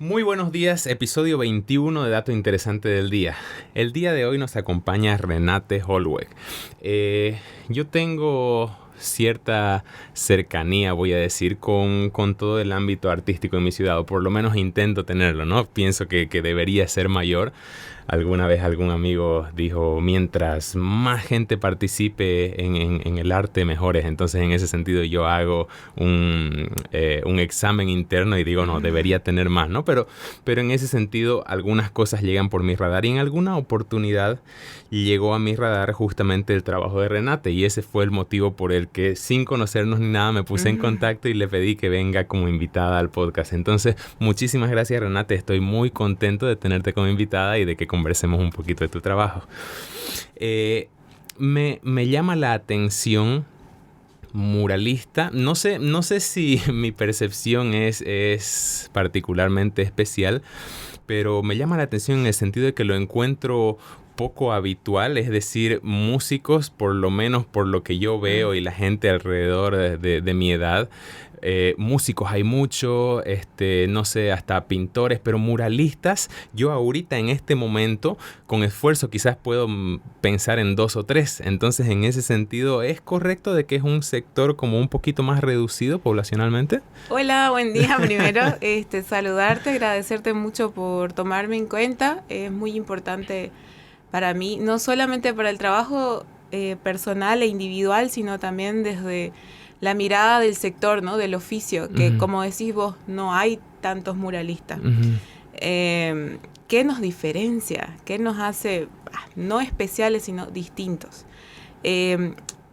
Muy buenos días, episodio 21 de Dato Interesante del Día. El día de hoy nos acompaña Renate Holweck. Yo tengo cierta cercanía, voy a decir, con todo el ámbito artístico en mi ciudad, o por lo menos intento tenerlo, ¿no? Pienso que debería ser mayor. Alguna vez algún amigo dijo, mientras más gente participe en el arte, mejores. Entonces, en ese sentido, yo hago un examen interno y digo, no, debería tener más, ¿no? Pero en ese sentido, algunas cosas llegan por mi radar y en alguna oportunidad llegó a mi radar justamente el trabajo de Renate y ese fue el motivo por el que, sin conocernos ni nada, me puse en contacto y le pedí que venga como invitada al podcast. Entonces, muchísimas gracias, Renate. Estoy muy contento de tenerte como invitada y de que conversemos un poquito de tu trabajo. Me llama la atención muralista. No sé si mi percepción es particularmente especial, pero me llama la atención en el sentido de que lo encuentro poco habitual, es decir, músicos, por lo menos por lo que yo veo y la gente alrededor de mi edad, músicos hay mucho, no sé, hasta pintores, pero muralistas, yo ahorita en este momento, con esfuerzo quizás puedo pensar en 2 o 3. Entonces, en ese sentido, ¿es correcto de que es un sector como un poquito más reducido poblacionalmente? Hola, buen día. Primero, saludarte, agradecerte mucho por tomarme en cuenta. Es muy importante para mí, no solamente para el trabajo personal e individual, sino también desde la mirada del sector, ¿no? Del oficio, que como decís vos, no hay tantos muralistas. ¿Qué nos diferencia? ¿Qué nos hace, no especiales, sino distintos?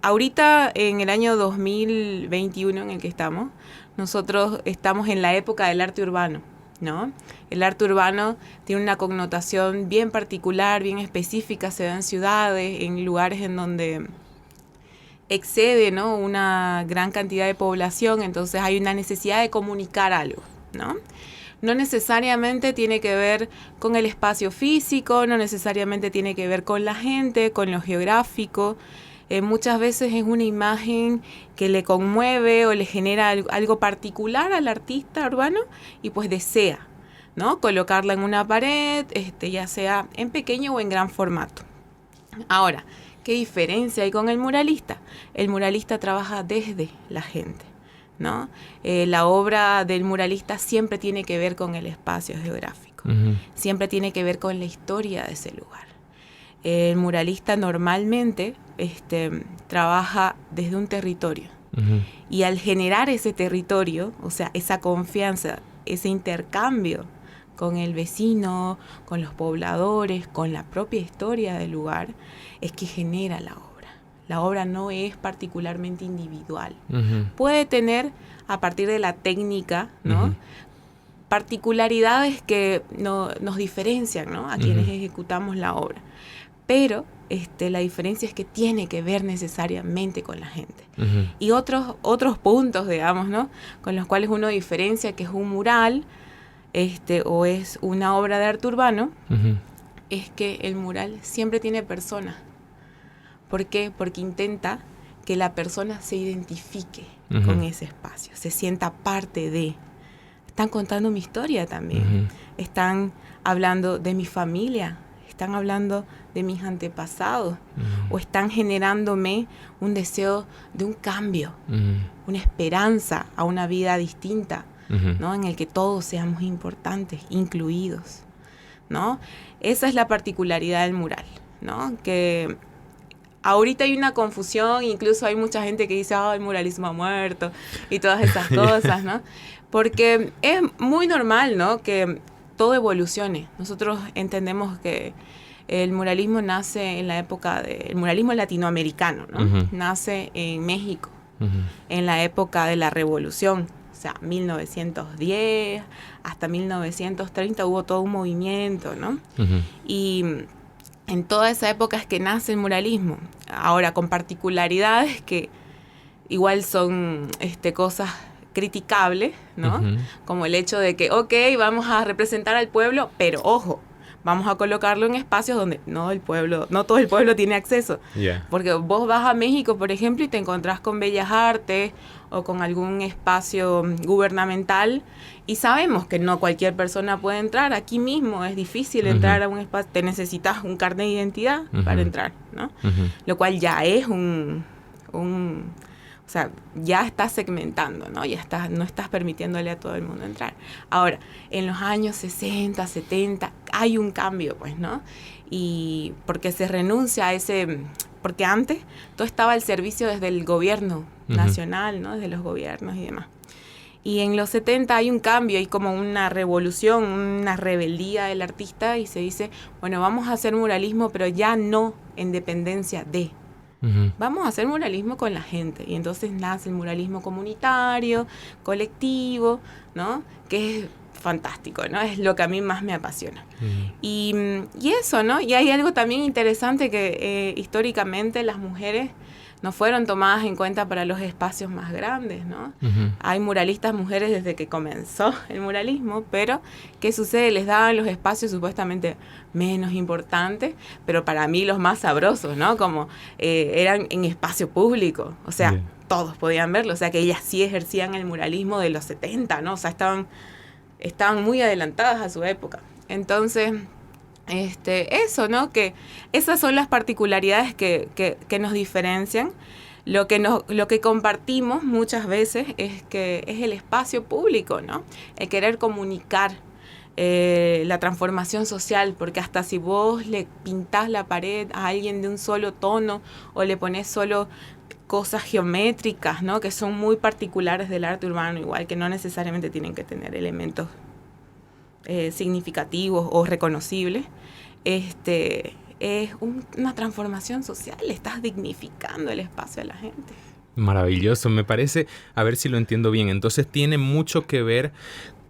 Ahorita, en el año 2021 en el que estamos, nosotros estamos en la época del arte urbano, ¿no? El arte urbano tiene una connotación bien particular, bien específica, se da en ciudades, en lugares en donde excede, ¿no?, una gran cantidad de población, entonces hay una necesidad de comunicar algo, ¿no? No necesariamente tiene que ver con el espacio físico, no necesariamente tiene que ver con la gente, con lo geográfico. Muchas veces es una imagen que le conmueve o le genera algo particular al artista urbano y pues desea, ¿no?, colocarla en una pared, ya sea en pequeño o en gran formato. Ahora, ¿qué diferencia hay con el muralista? El muralista trabaja desde la gente, ¿no? La obra del muralista siempre tiene que ver con el espacio geográfico, siempre tiene que ver con la historia de ese lugar. El muralista normalmente trabaja desde un territorio y al generar ese territorio, o sea, esa confianza, ese intercambio con el vecino, con los pobladores, con la propia historia del lugar, es que genera la obra. La obra no es particularmente individual. Puede tener, a partir de la técnica, ¿no?, particularidades que nos diferencian, ¿no?, a quienes ejecutamos la obra. Pero la diferencia es que tiene que ver necesariamente con la gente. Y otros puntos, digamos, ¿no?, con los cuales uno diferencia que es un mural o es una obra de arte urbano, es que el mural siempre tiene persona. ¿Por qué? Porque intenta que la persona se identifique con ese espacio, se sienta parte de. Están contando mi historia también. Están hablando de mi familia, están hablando de mis antepasados, o están generándome un deseo de un cambio, una esperanza a una vida distinta, ¿no?, en el que todos seamos importantes, incluidos, ¿no? Esa es la particularidad del mural, ¿no? Que ahorita hay una confusión, incluso hay mucha gente que dice, el muralismo ha muerto y todas esas cosas, ¿no? Porque es muy normal, ¿no?, que todo evolucione. Nosotros entendemos que el muralismo nace en la época del muralismo latinoamericano, ¿no? Nace en México, en la época de la Revolución. O sea, 1910 hasta 1930 hubo todo un movimiento, ¿no? Y en toda esa época es que nace el muralismo. Ahora, con particularidades que igual son cosas criticables, ¿no? Como el hecho de que, vamos a representar al pueblo, pero ojo, vamos a colocarlo en espacios donde no todo el pueblo tiene acceso. Yeah. Porque vos vas a México, por ejemplo, y te encontrás con Bellas Artes o con algún espacio gubernamental, y sabemos que no cualquier persona puede entrar. Aquí mismo es difícil entrar a un espacio, te necesitas un carnet de identidad para entrar, ¿no? Lo cual ya es o sea, ya estás segmentando, ¿no? No estás permitiéndole a todo el mundo entrar. Ahora, en los años 60, 70, hay un cambio, pues, ¿no? Y porque se renuncia a ese... Porque antes todo estaba al servicio desde el gobierno nacional, ¿no? Desde los gobiernos y demás. Y en los 70 hay un cambio, hay como una revolución, una rebeldía del artista, y se dice, bueno, vamos a hacer muralismo, pero ya no en dependencia de... Vamos a hacer muralismo con la gente. Y entonces nace el muralismo comunitario, colectivo, ¿no? Que es fantástico, ¿no? Es lo que a mí más me apasiona. Y eso, ¿no? Y hay algo también interesante que históricamente las mujeres no fueron tomadas en cuenta para los espacios más grandes, ¿no? Hay muralistas mujeres desde que comenzó el muralismo, pero ¿qué sucede? Les daban los espacios supuestamente menos importantes, pero para mí los más sabrosos, ¿no? Como eran en espacio público, o sea, todos podían verlo, o sea, que ellas sí ejercían el muralismo de los 70, ¿no? O sea, estaban muy adelantadas a su época. Entonces... eso, ¿no? Que esas son las particularidades que nos diferencian. Lo que compartimos muchas veces es que es el espacio público, ¿no? El querer comunicar la transformación social, porque hasta si vos le pintás la pared a alguien de un solo tono o le pones solo cosas geométricas, ¿no? Que son muy particulares del arte urbano, igual que no necesariamente tienen que tener elementos significativos o reconocibles, es una transformación social, estás dignificando el espacio de la gente. Maravilloso, me parece, a ver si lo entiendo bien, entonces tiene mucho que ver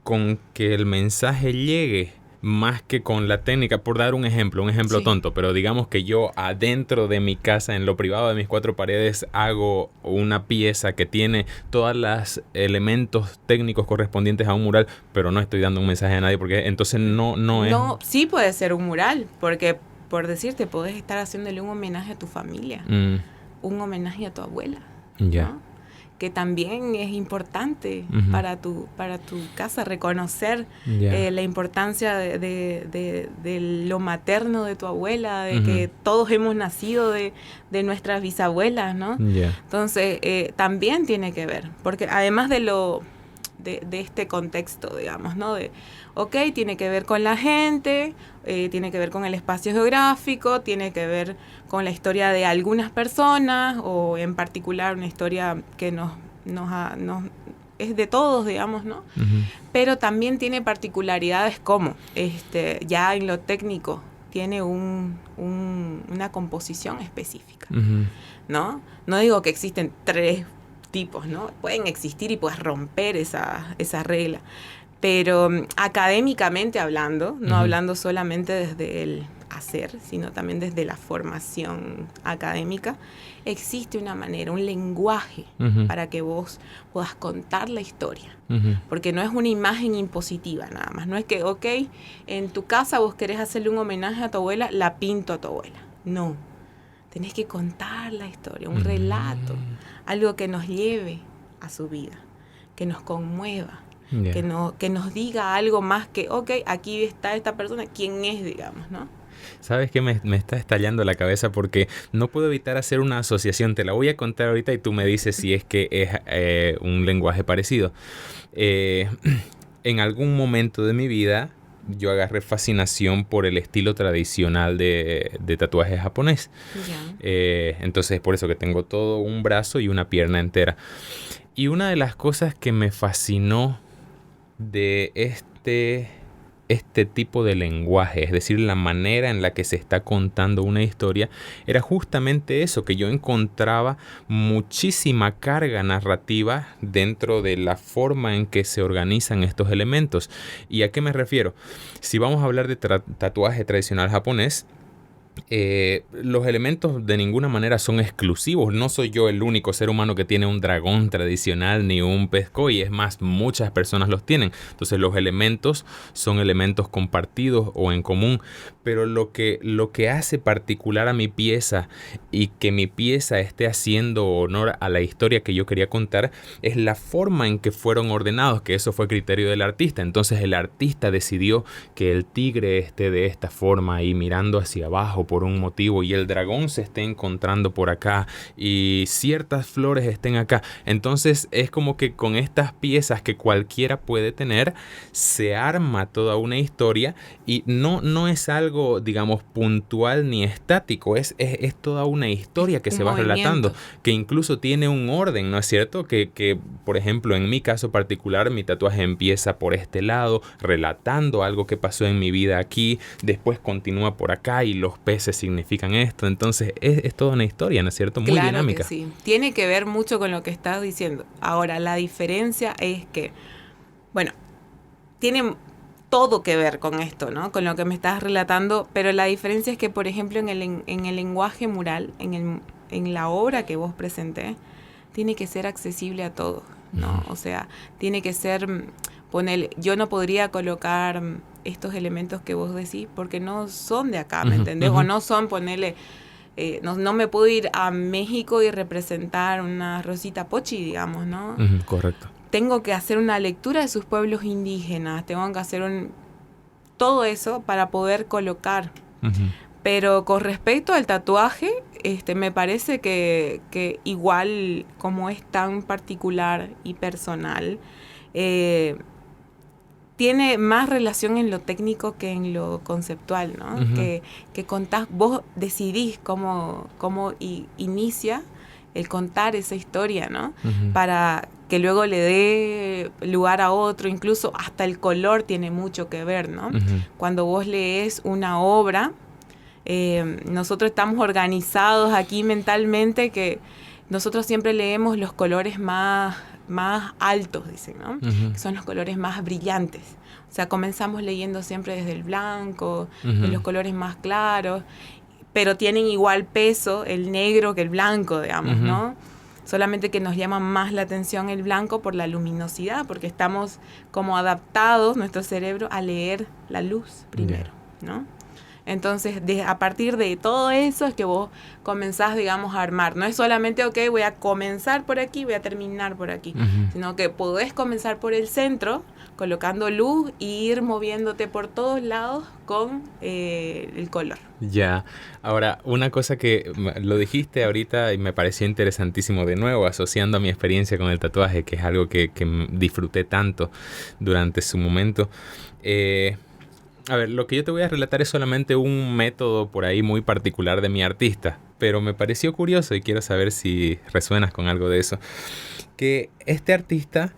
con que el mensaje llegue más que con la técnica, por dar un ejemplo sí. Tonto, pero digamos que yo adentro de mi casa, en lo privado de mis cuatro paredes, hago una pieza que tiene todos los elementos técnicos correspondientes a un mural, pero no estoy dando un mensaje a nadie, porque entonces no es... No, sí puede ser un mural, porque por decirte, podés estar haciéndole un homenaje a tu familia, un homenaje a tu abuela, ¿no? Que también es importante para tu casa, reconocer la importancia de lo materno de tu abuela, de que todos hemos nacido de nuestras bisabuelas, ¿no? Entonces, también tiene que ver, porque además de este contexto, digamos, ¿no? Tiene que ver con la gente, tiene que ver con el espacio geográfico, tiene que ver con la historia de algunas personas, o en particular una historia que nos es de todos, digamos, ¿no? Pero también tiene particularidades como, ya en lo técnico, tiene una composición específica, ¿no? No digo que existen 3 tipos, ¿no? Pueden existir y puedes romper esa regla. Pero académicamente hablando, no hablando solamente desde el hacer, sino también desde la formación académica, existe una manera, un lenguaje para que vos puedas contar la historia. Porque no es una imagen impositiva nada más. No es que, en tu casa vos querés hacerle un homenaje a tu abuela, la pinto a tu abuela. No. Tenés que contar la historia, un relato, algo que nos lleve a su vida, que nos conmueva. Que nos diga algo más que, aquí está esta persona, ¿quién es, digamos, no? ¿Sabes qué? Me está estallando la cabeza porque no puedo evitar hacer una asociación. Te la voy a contar ahorita y tú me dices si es que es un lenguaje parecido. En algún momento de mi vida yo agarré fascinación por el estilo tradicional de tatuaje japonés. Entonces es por eso que tengo todo un brazo y una pierna entera. Y una de las cosas que me fascinó de este tipo de lenguaje, es decir, la manera en la que se está contando una historia, era justamente eso, que yo encontraba muchísima carga narrativa dentro de la forma en que se organizan estos elementos. ¿Y a qué me refiero? Si vamos a hablar de tatuaje tradicional japonés, los elementos de ninguna manera son exclusivos. No soy yo el único ser humano que tiene un dragón tradicional ni un pez koi. Es más, muchas personas los tienen. Entonces los elementos son elementos compartidos o en común. Pero lo que hace particular a mi pieza y que mi pieza esté haciendo honor a la historia que yo quería contar es la forma en que fueron ordenados, que eso fue criterio del artista. Entonces el artista decidió que el tigre esté de esta forma y mirando hacia abajo por un motivo, y el dragón se esté encontrando por acá y ciertas flores estén acá. Entonces es como que con estas piezas que cualquiera puede tener se arma toda una historia, y no es algo, digamos, puntual ni estático, es toda una historia que se va relatando, que incluso tiene un orden, ¿no es cierto? Que por ejemplo, en mi caso particular, mi tatuaje empieza por este lado, relatando algo que pasó en mi vida aquí, después continúa por acá y los peces significan esto. Entonces es toda una historia, ¿no es cierto? Muy claro dinámica. Que sí, tiene que ver mucho con lo que estás diciendo. Ahora, la diferencia es que, bueno, tiene todo que ver con esto, ¿no? Con lo que me estás relatando, pero la diferencia es que, por ejemplo, en el lenguaje mural, en la obra que vos presenté, tiene que ser accesible a todos, ¿no? O sea, tiene que ser, yo no podría colocar estos elementos que vos decís porque no son de acá, ¿me entendés? O no son, no me puedo ir a México y representar una Rosita Pochi, digamos, ¿no? Correcto. Tengo que hacer una lectura de sus pueblos indígenas, tengo que hacer todo eso para poder colocar. Pero con respecto al tatuaje, me parece que igual como es tan particular y personal, tiene más relación en lo técnico que en lo conceptual, ¿no? Que contás, vos decidís cómo inicia el contar esa historia, ¿no? Para que luego le dé lugar a otro, incluso hasta el color tiene mucho que ver, ¿no? Cuando vos lees una obra, nosotros estamos organizados aquí mentalmente, que nosotros siempre leemos los colores más altos, dicen, ¿no? Que son los colores más brillantes. O sea, comenzamos leyendo siempre desde el blanco, de los colores más claros, pero tienen igual peso el negro que el blanco, digamos, ¿no? Solamente que nos llama más la atención el blanco por la luminosidad, porque estamos como adaptados, nuestro cerebro, a leer la luz primero, ¿no? Entonces, a partir de todo eso es que vos comenzás, digamos, a armar. No es solamente, ok, voy a comenzar por aquí, voy a terminar por aquí, sino que podés comenzar por el centro, colocando luz e ir moviéndote por todos lados con el color. Ya. Ahora, una cosa que lo dijiste ahorita y me pareció interesantísimo, de nuevo, asociando a mi experiencia con el tatuaje, que es algo que disfruté tanto durante su momento. A ver, lo que yo te voy a relatar es solamente un método por ahí muy particular de mi artista, pero me pareció curioso y quiero saber si resuenas con algo de eso. Que este artista,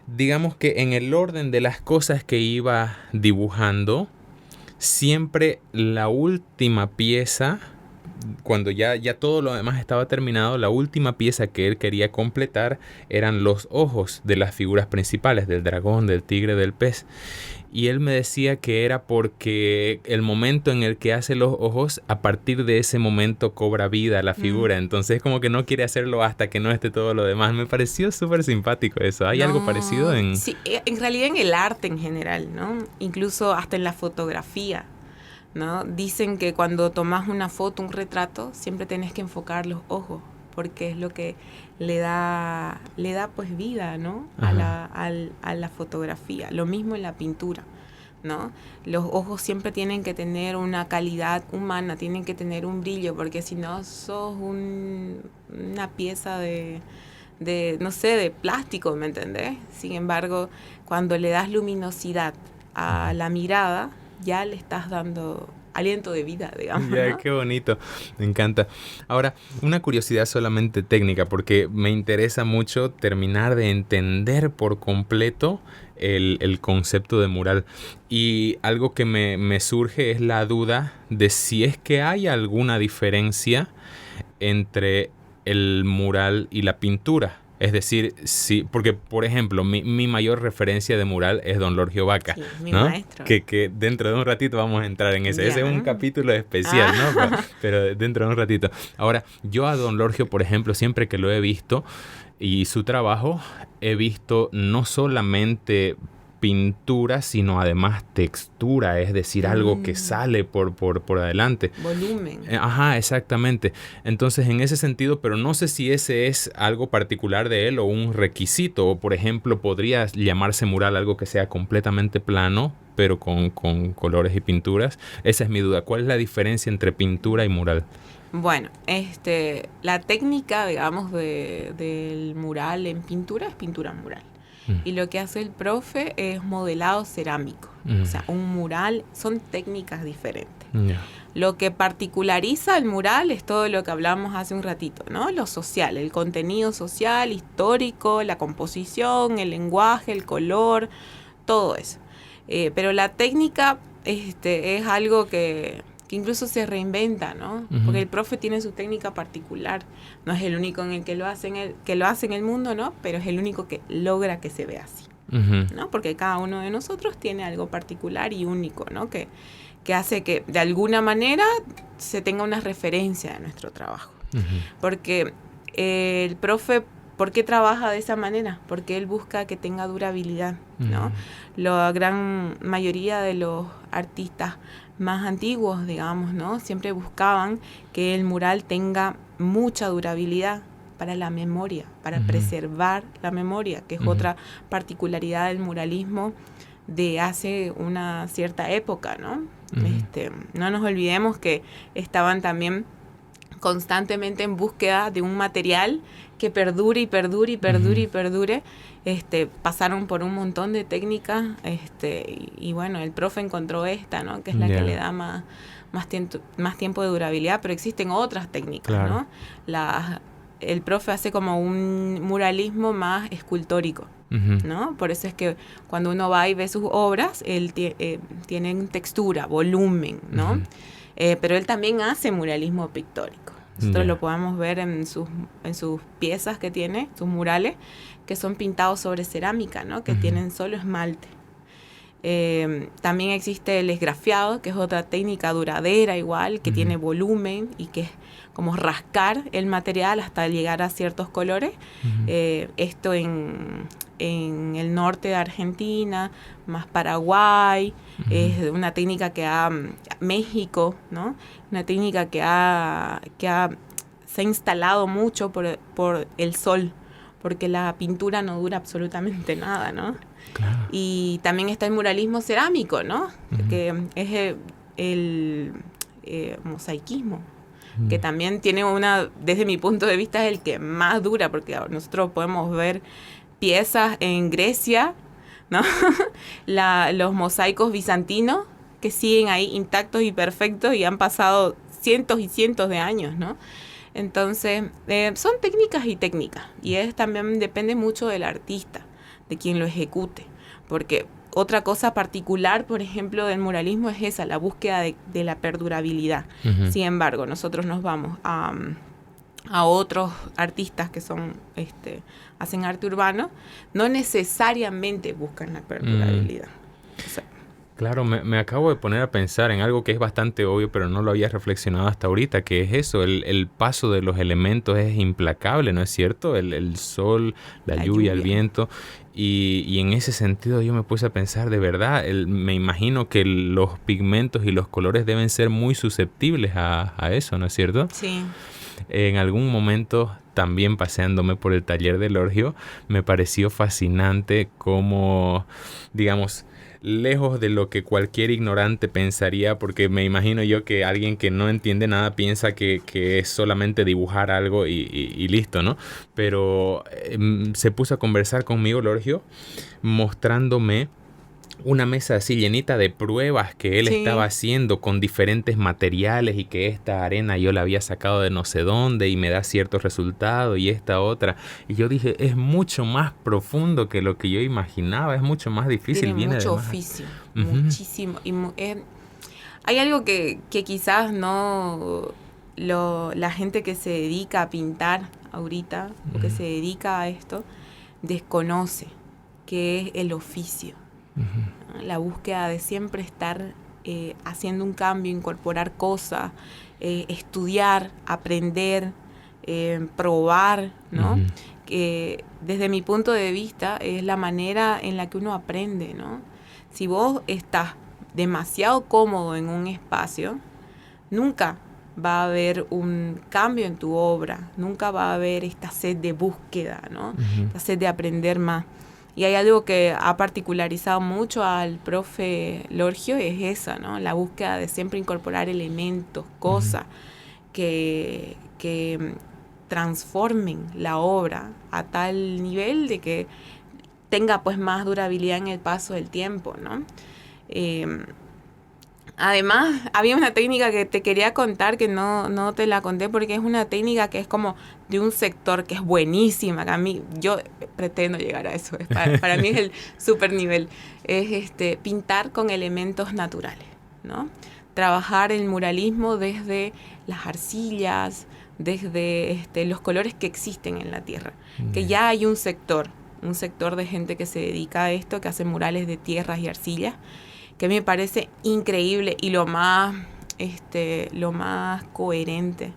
digamos que en el orden de las cosas que iba dibujando, siempre la última pieza, cuando ya todo lo demás estaba terminado, la última pieza que él quería completar eran los ojos de las figuras principales, del dragón, del tigre, del pez. Y él me decía que era porque el momento en el que hace los ojos, a partir de ese momento cobra vida la figura. Entonces como que no quiere hacerlo hasta que no esté todo lo demás. Me pareció súper simpático eso. ¿Hay algo parecido en...? Sí, en realidad en el arte en general, ¿no? Incluso hasta en la fotografía, ¿no? Dicen que cuando tomas una foto, un retrato, siempre tenés que enfocar los ojos, porque es lo que le da pues vida, ¿no? A la fotografía. Lo mismo en la pintura, ¿no? Los ojos siempre tienen que tener una calidad humana, tienen que tener un brillo, porque si no sos una pieza de no sé, de plástico, ¿me entendés? Sin embargo, cuando le das luminosidad a la mirada, ya le estás dando aliento de vida, digamos, Ya, ¿no? qué bonito, me encanta. Ahora, una curiosidad solamente técnica, porque me interesa mucho terminar de entender por completo el concepto de mural. Y algo que me surge es la duda de si es que hay alguna diferencia entre el mural y la pintura. Es decir, sí, porque, por ejemplo, mi mayor referencia de mural es Don Lorgio Vaca, Sí, mi ¿no? maestro. Que dentro de un ratito vamos a entrar en ese. Ya. Ese es un capítulo especial, ¿no? Pero dentro de un ratito. Ahora, yo a Don Lorgio, por ejemplo, siempre que lo he visto y su trabajo, he visto no solamente pintura, sino además textura, es decir, algo que sale por adelante. Volumen. Ajá, exactamente. Entonces, en ese sentido, pero no sé si ese es algo particular de él o un requisito. O, por ejemplo, podría llamarse mural algo que sea completamente plano, pero con colores y pinturas. Esa es mi duda. ¿Cuál es la diferencia entre pintura y mural? Bueno, la técnica, digamos, del mural en pintura es pintura mural. Y lo que hace el profe es modelado cerámico. O sea, un mural son técnicas diferentes. Yeah. Lo que particulariza el mural es todo lo que hablamos hace un ratito, ¿no? Lo social, el contenido social, histórico, la composición, el lenguaje, el color, todo eso. Pero la técnica es algo que incluso se reinventa, ¿no? Porque el profe tiene su técnica particular. No es el único en el que lo hace en el mundo, ¿no? Pero es el único que logra que se vea así, ¿no? Porque cada uno de nosotros tiene algo particular y único, ¿no? Que hace que de alguna manera se tenga una referencia de nuestro trabajo. Porque el profe, ¿por qué trabaja de esa manera? Porque él busca que tenga durabilidad, ¿no? La gran mayoría de los artistas más antiguos, digamos, ¿no? Siempre buscaban que el mural tenga mucha durabilidad para la memoria, para preservar la memoria, que es otra particularidad del muralismo de hace una cierta época, ¿no? No nos olvidemos que estaban también constantemente en búsqueda de un material que perdure y perdure y perdure y perdure. Pasaron por un montón de técnicas y bueno, el profe encontró esta, ¿no? Que es la que le da más tiempo de durabilidad, pero existen otras técnicas, claro, ¿no? El profe hace como un muralismo más escultórico, ¿no? Por eso es que cuando uno va y ve sus obras, él tienen textura, volumen, ¿no? Pero él también hace muralismo pictórico. Nosotros lo podemos ver en sus piezas que tiene, sus murales, que son pintados sobre cerámica, ¿no? Que tienen solo esmalte. También existe el esgrafiado, que es otra técnica duradera igual, que tiene volumen y que es como rascar el material hasta llegar a ciertos colores. Esto en el norte de Argentina, más Paraguay, es una técnica que México, ¿no? Una técnica que se ha instalado mucho por el sol, porque la pintura no dura absolutamente nada, ¿no? Claro. Y también está el muralismo cerámico, ¿no? Que es el mosaicismo, que también tiene desde mi punto de vista, es el que más dura, porque nosotros podemos ver piezas en Grecia, ¿no? Los mosaicos bizantinos que siguen ahí intactos y perfectos y han pasado cientos y cientos de años, ¿no? Entonces, son técnicas y técnicas, y también depende mucho del artista, de quien lo ejecute, porque otra cosa particular, por ejemplo, del muralismo es esa, la búsqueda de la perdurabilidad. Sin embargo, nosotros nos vamos a otros artistas que hacen arte urbano, no necesariamente buscan la perdurabilidad. O sea, claro, me acabo de poner a pensar en algo que es bastante obvio, pero no lo había reflexionado hasta ahorita, que es eso, el paso de los elementos es implacable, ¿no es cierto? El sol, la lluvia, el viento, y en ese sentido yo me puse a pensar, de verdad, me imagino que los pigmentos y los colores deben ser muy susceptibles a eso, ¿no es cierto? Sí. En algún momento, también paseándome por el taller de Lorgio, me pareció fascinante cómo, digamos, lejos de lo que cualquier ignorante pensaría, porque me imagino yo que alguien que no entiende nada piensa que es solamente dibujar algo y listo, ¿no? Pero se puso a conversar conmigo Lorgio, mostrándome una mesa así llenita de pruebas que él estaba haciendo con diferentes materiales, y que esta arena yo la había sacado de no sé dónde y me da ciertos resultados, y esta otra. Y yo dije, es mucho más profundo que lo que yo imaginaba, es mucho más difícil. Tiene mucho oficio, muchísimo. Y hay algo que quizás no... la gente que se dedica a pintar ahorita, o que se dedica a esto, desconoce qué es el oficio. La búsqueda de siempre estar haciendo un cambio, incorporar cosas, estudiar, aprender, probar, ¿no? Que desde mi punto de vista es la manera en la que uno aprende, ¿no? Si vos estás demasiado cómodo en un espacio, nunca va a haber un cambio en tu obra, nunca va a haber esta sed de búsqueda, ¿no? Esta sed de aprender más. Y hay algo que ha particularizado mucho al profe Lorgio, es esa, ¿no? La búsqueda de siempre incorporar elementos, cosas que transformen la obra a tal nivel de que tenga pues más durabilidad en el paso del tiempo, ¿no? Además, había una técnica que te quería contar que no te la conté porque es una técnica que es como de un sector que es buenísima, que yo pretendo llegar a eso, para mí es el super nivel, es pintar con elementos naturales, ¿no? Trabajar el muralismo desde las arcillas, desde los colores que existen en la tierra, que ya hay un sector de gente que se dedica a esto, que hace murales de tierras y arcillas, que me parece increíble y lo más coherente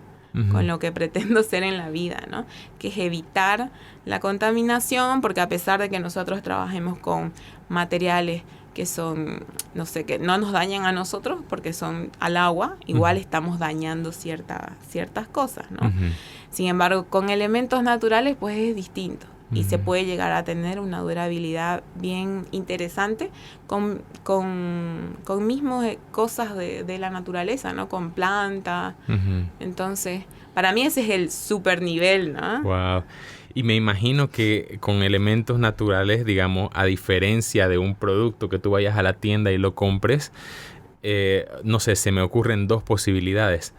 con lo que pretendo ser en la vida, ¿no? Que es evitar la contaminación, porque a pesar de que nosotros trabajemos con materiales que son, no sé, que no nos dañan a nosotros porque son al agua, igual estamos dañando ciertas cosas, ¿no? Sin embargo, con elementos naturales, pues es distinto. Y se puede llegar a tener una durabilidad bien interesante con mismos cosas de la naturaleza, ¿no? Con plantas. Entonces, para mí ese es el super nivel, ¿no? Wow. Y me imagino que con elementos naturales, digamos, a diferencia de un producto que tú vayas a la tienda y lo compres, no sé, se me ocurren dos posibilidades.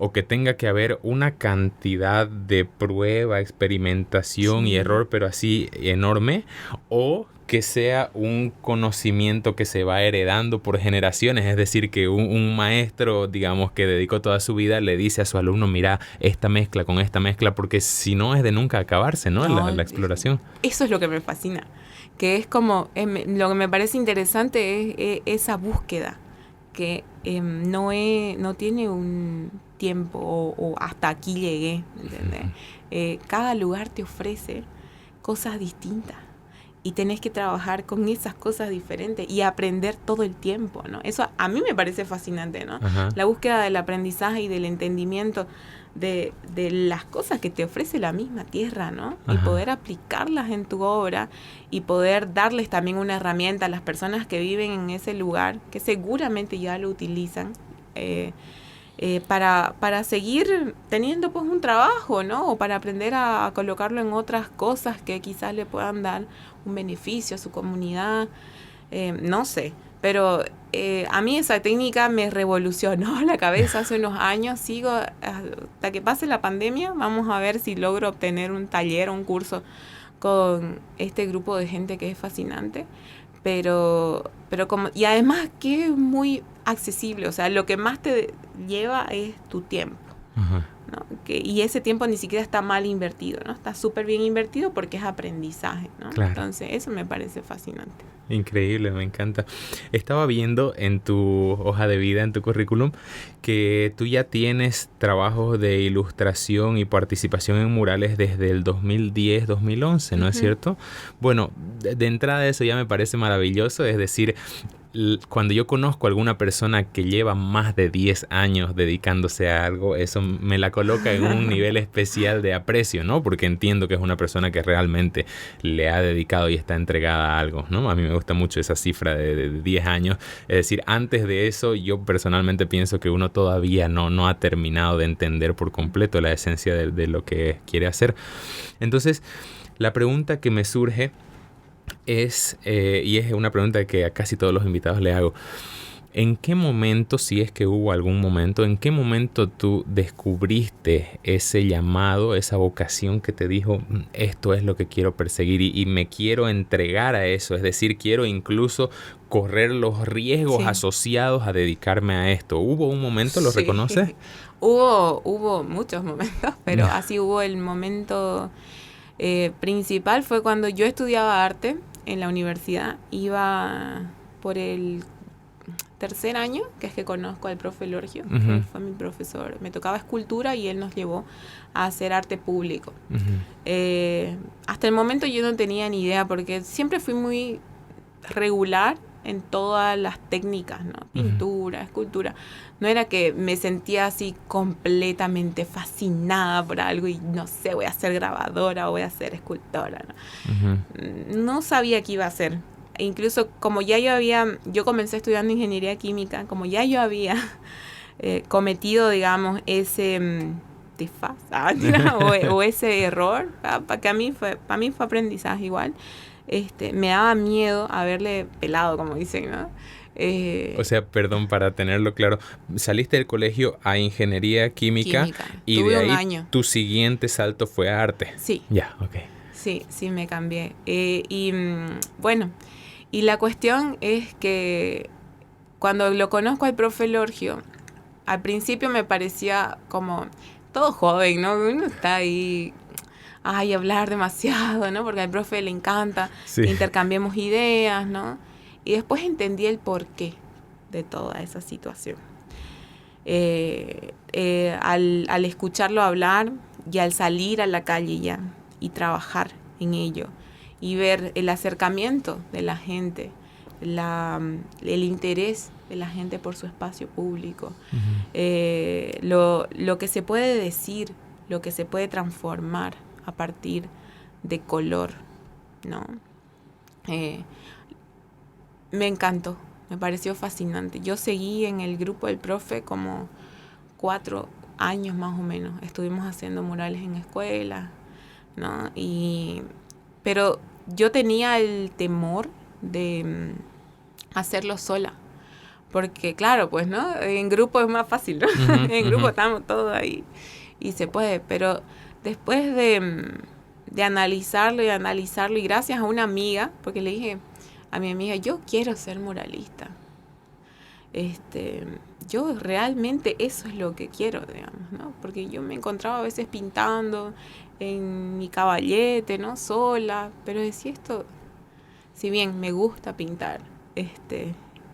O que tenga que haber una cantidad de prueba, experimentación y error, pero así enorme, o que sea un conocimiento que se va heredando por generaciones, es decir, que un maestro, digamos, que dedicó toda su vida, le dice a su alumno, mira, esta mezcla con esta mezcla, porque si no es de nunca acabarse, ¿no? La exploración. Eso es lo que me fascina, que es como, lo que me parece interesante es esa búsqueda, que no tiene un tiempo o hasta aquí llegué, ¿entendés? Cada lugar te ofrece cosas distintas y tenés que trabajar con esas cosas diferentes y aprender todo el tiempo, ¿no? Eso a mí me parece fascinante, ¿no? La búsqueda del aprendizaje y del entendimiento de las cosas que te ofrece la misma tierra, ¿no? Y poder aplicarlas en tu obra y poder darles también una herramienta a las personas que viven en ese lugar, que seguramente ya lo utilizan, para seguir teniendo pues un trabajo, ¿no? O para aprender a colocarlo en otras cosas que quizás le puedan dar un beneficio a su comunidad, no sé. Pero a mí esa técnica me revolucionó la cabeza hace unos años. Sigo hasta que pase la pandemia. Vamos a ver si logro obtener un taller o un curso con este grupo de gente que es fascinante. Pero y además que es muy accesible. O sea, lo que más te lleva es tu tiempo. ¿No? Y ese tiempo ni siquiera está mal invertido, ¿no? Está súper bien invertido porque es aprendizaje, ¿no? Claro. Entonces, eso me parece fascinante. Increíble, me encanta. Estaba viendo en tu hoja de vida, en tu currículum, que tú ya tienes trabajos de ilustración y participación en murales desde el 2010-2011, ¿no es cierto? Bueno, de entrada eso ya me parece maravilloso, es decir, cuando yo conozco a alguna persona que lleva más de 10 años dedicándose a algo, eso me la coloca en un nivel especial de aprecio, ¿no? Porque entiendo que es una persona que realmente le ha dedicado y está entregada a algo, ¿no? A mí me gusta mucho esa cifra de 10 años. Es decir, antes de eso, yo personalmente pienso que uno todavía no ha terminado de entender por completo la esencia de lo que quiere hacer. Entonces, la pregunta que me surge es, y es una pregunta que a casi todos los invitados le hago, ¿En qué momento, si es que hubo algún momento, en qué momento tú descubriste ese llamado, esa vocación que te dijo, esto es lo que quiero perseguir y me quiero entregar a eso? Es decir, quiero incluso correr los riesgos asociados a dedicarme a esto. ¿Hubo un momento, lo reconoces? Hubo muchos momentos, pero así hubo el momento principal. Fue cuando yo estudiaba arte en la universidad. Iba por el tercer año, que es que conozco al profe Lorgio, que fue mi profesor. Me tocaba escultura y él nos llevó a hacer arte público. Hasta el momento yo no tenía ni idea, porque siempre fui muy regular en todas las técnicas, ¿no? Pintura, escultura. No era que me sentía así completamente fascinada por algo y no sé, voy a ser grabadora o voy a ser escultora, ¿no? No sabía qué iba a hacer. Incluso como ya yo comencé estudiando ingeniería química, como ya yo había cometido, digamos, ese desfase o ese error, para mí fue aprendizaje igual. Me daba miedo haberle pelado, como dicen, ¿no? O sea, perdón, para tenerlo claro, saliste del colegio a ingeniería química y tuve de ahí un año. Tu siguiente salto fue a arte. Sí. Ya, ok. Sí, me cambié. Bueno, y la cuestión es que cuando lo conozco al profe Lorgio, al principio me parecía como todo joven, ¿no? Uno está ahí, hablar demasiado, ¿no? Porque al profe le encanta que intercambiemos ideas, ¿no? Y después entendí el porqué de toda esa situación. Al escucharlo hablar y al salir a la calle ya y trabajar en ello y ver el acercamiento de la gente, el interés de la gente por su espacio público, lo que se puede decir, lo que se puede transformar a partir de color, ¿no? Me encantó, me pareció fascinante. Yo seguí en el grupo del profe como 4 años más o menos. Estuvimos haciendo murales en escuelas, ¿no? Pero yo tenía el temor de hacerlo sola. Porque claro, pues, ¿no? En grupo es más fácil, ¿no? En grupo estamos todos ahí y se puede. Pero después de analizarlo y gracias a una amiga, porque le dije a mi amiga, yo quiero ser muralista. Yo realmente eso es lo que quiero, digamos, ¿no? Porque yo me encontraba a veces pintando en mi caballete, ¿no? Sola, pero decía esto, si bien me gusta pintar,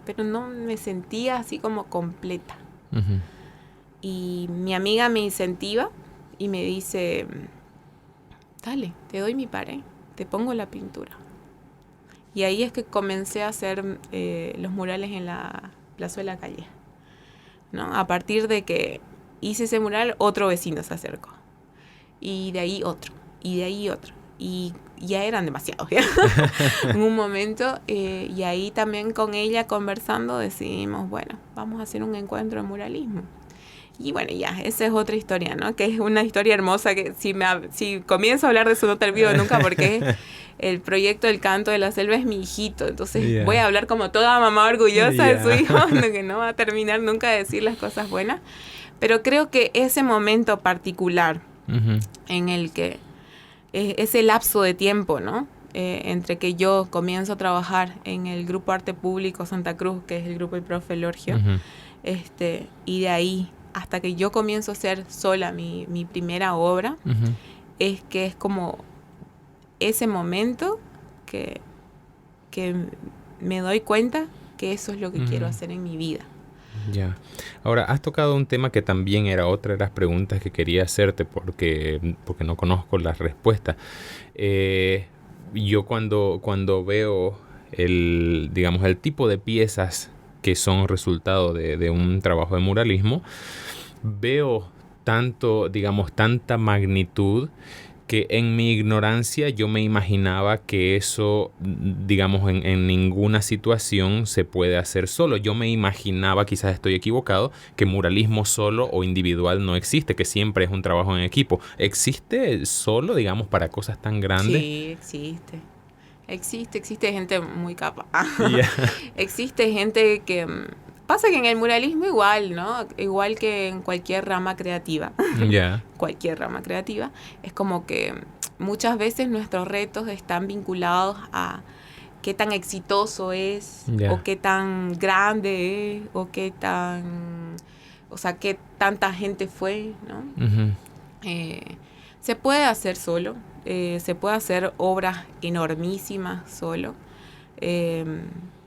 pero no me sentía así como completa. Y mi amiga me incentiva y me dice, dale, te doy mi pared, te pongo la pintura. Y ahí es que comencé a hacer los murales en la Plazuela Calle, ¿no? A partir de que hice ese mural, otro vecino se acercó. Y de ahí otro, y de ahí otro. Y ya eran demasiados, ¿ya? En un momento, y ahí también con ella conversando decidimos, bueno, vamos a hacer un encuentro de muralismo. Y bueno, ya, esa es otra historia, ¿no? Que es una historia hermosa que si comienzo a hablar de eso no termino nunca porque el proyecto del Canto de la Selva es mi hijito. Entonces voy a hablar como toda mamá orgullosa de su hijo, que no va a terminar nunca de decir las cosas buenas. Pero creo que ese momento particular en el que ese lapso de tiempo, ¿no? Entre que yo comienzo a trabajar en el Grupo Arte Público Santa Cruz, que es el grupo del profe Lorgio, y de ahí hasta que yo comienzo a hacer sola mi primera obra, es que es como ese momento que me doy cuenta que eso es lo que quiero hacer en mi vida. Ya. Ahora, has tocado un tema que también era otra de las preguntas que quería hacerte porque no conozco la respuesta. Yo cuando veo el tipo de piezas que son resultado de un trabajo de muralismo, veo tanta magnitud que en mi ignorancia yo me imaginaba que eso, en ninguna situación se puede hacer solo. Yo me imaginaba, quizás estoy equivocado, que muralismo solo o individual no existe, que siempre es un trabajo en equipo. ¿Existe solo, para cosas tan grandes? Sí, existe. Existe gente muy capaz. Existe gente que Pasa que en el muralismo igual, ¿no? Igual que en cualquier rama creativa. Cualquier rama creativa. Es como que muchas veces nuestros retos están vinculados a qué tan exitoso es, o qué tan grande es, o qué tanta gente fue, ¿no? Se puede hacer solo, se puede hacer obras enormísimas solo,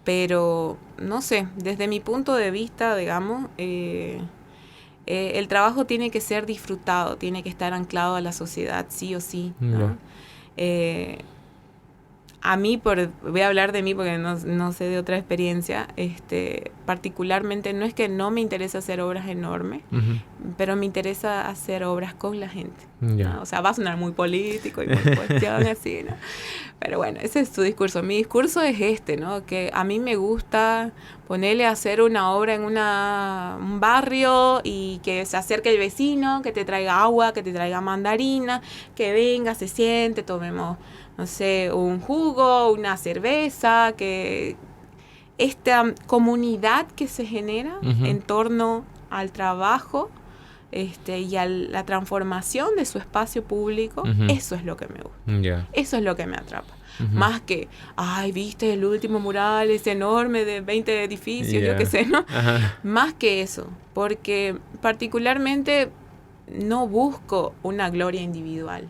pero no sé, desde mi punto de vista, digamos, el trabajo tiene que ser disfrutado, tiene que estar anclado a la sociedad, sí o sí, ¿no? A mí, voy a hablar de mí porque no sé de otra experiencia, particularmente no es que no me interesa hacer obras enormes, pero me interesa hacer obras con la gente, ¿no? O sea, va a sonar muy político y muy cuestión así, ¿no? Pero bueno, ese es tu discurso. Mi discurso es ¿no? Que a mí me gusta ponerle a hacer una obra en un barrio y que se acerque el vecino, que te traiga agua, que te traiga mandarina, que venga, se siente, tomemos, no sé, un jugo, una cerveza, que esta comunidad que se genera en torno al trabajo y a la transformación de su espacio público, eso es lo que me gusta, eso es lo que me atrapa. Más que, ay, viste el último mural, ese enorme de 20 edificios, yo qué sé, ¿no? Más que eso, porque particularmente no busco una gloria individual.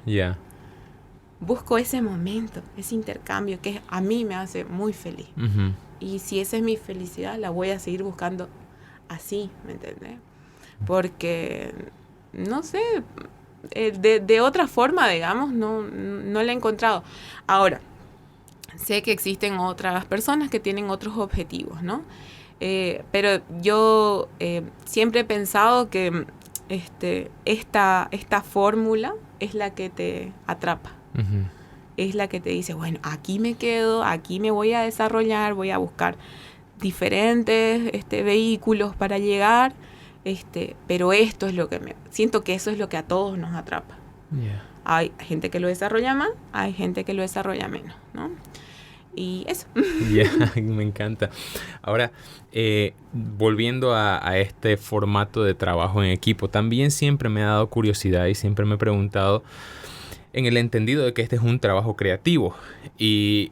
Busco ese momento, ese intercambio que a mí me hace muy feliz. Y si esa es mi felicidad, la voy a seguir buscando así, ¿me entendés? Porque, no sé, de otra forma, digamos, no la he encontrado. Ahora, sé que existen otras personas que tienen otros objetivos, ¿no? Pero yo siempre he pensado que esta fórmula es la que te atrapa. Es la que te dice, bueno, aquí me quedo, aquí me voy a desarrollar, voy a buscar diferentes vehículos para llegar, pero esto es lo que siento que eso es lo que a todos nos atrapa. Hay gente que lo desarrolla más, hay gente que lo desarrolla menos, ¿no? Y eso. Me encanta. Ahora, volviendo a este formato de trabajo en equipo, también siempre me ha dado curiosidad y siempre me he preguntado en el entendido de que este es un trabajo creativo y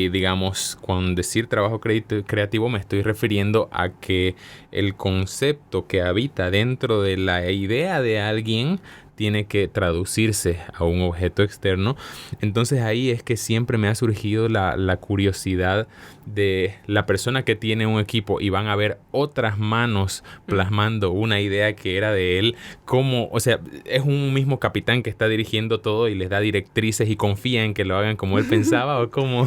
digamos, con decir trabajo creativo me estoy refiriendo a que el concepto que habita dentro de la idea de alguien tiene que traducirse a un objeto externo. Entonces ahí es que siempre me ha surgido la curiosidad de la persona que tiene un equipo y van a ver otras manos plasmando una idea que era de él. Como, o sea, es un mismo capitán que está dirigiendo todo y les da directrices y confía en que lo hagan como él pensaba o cómo.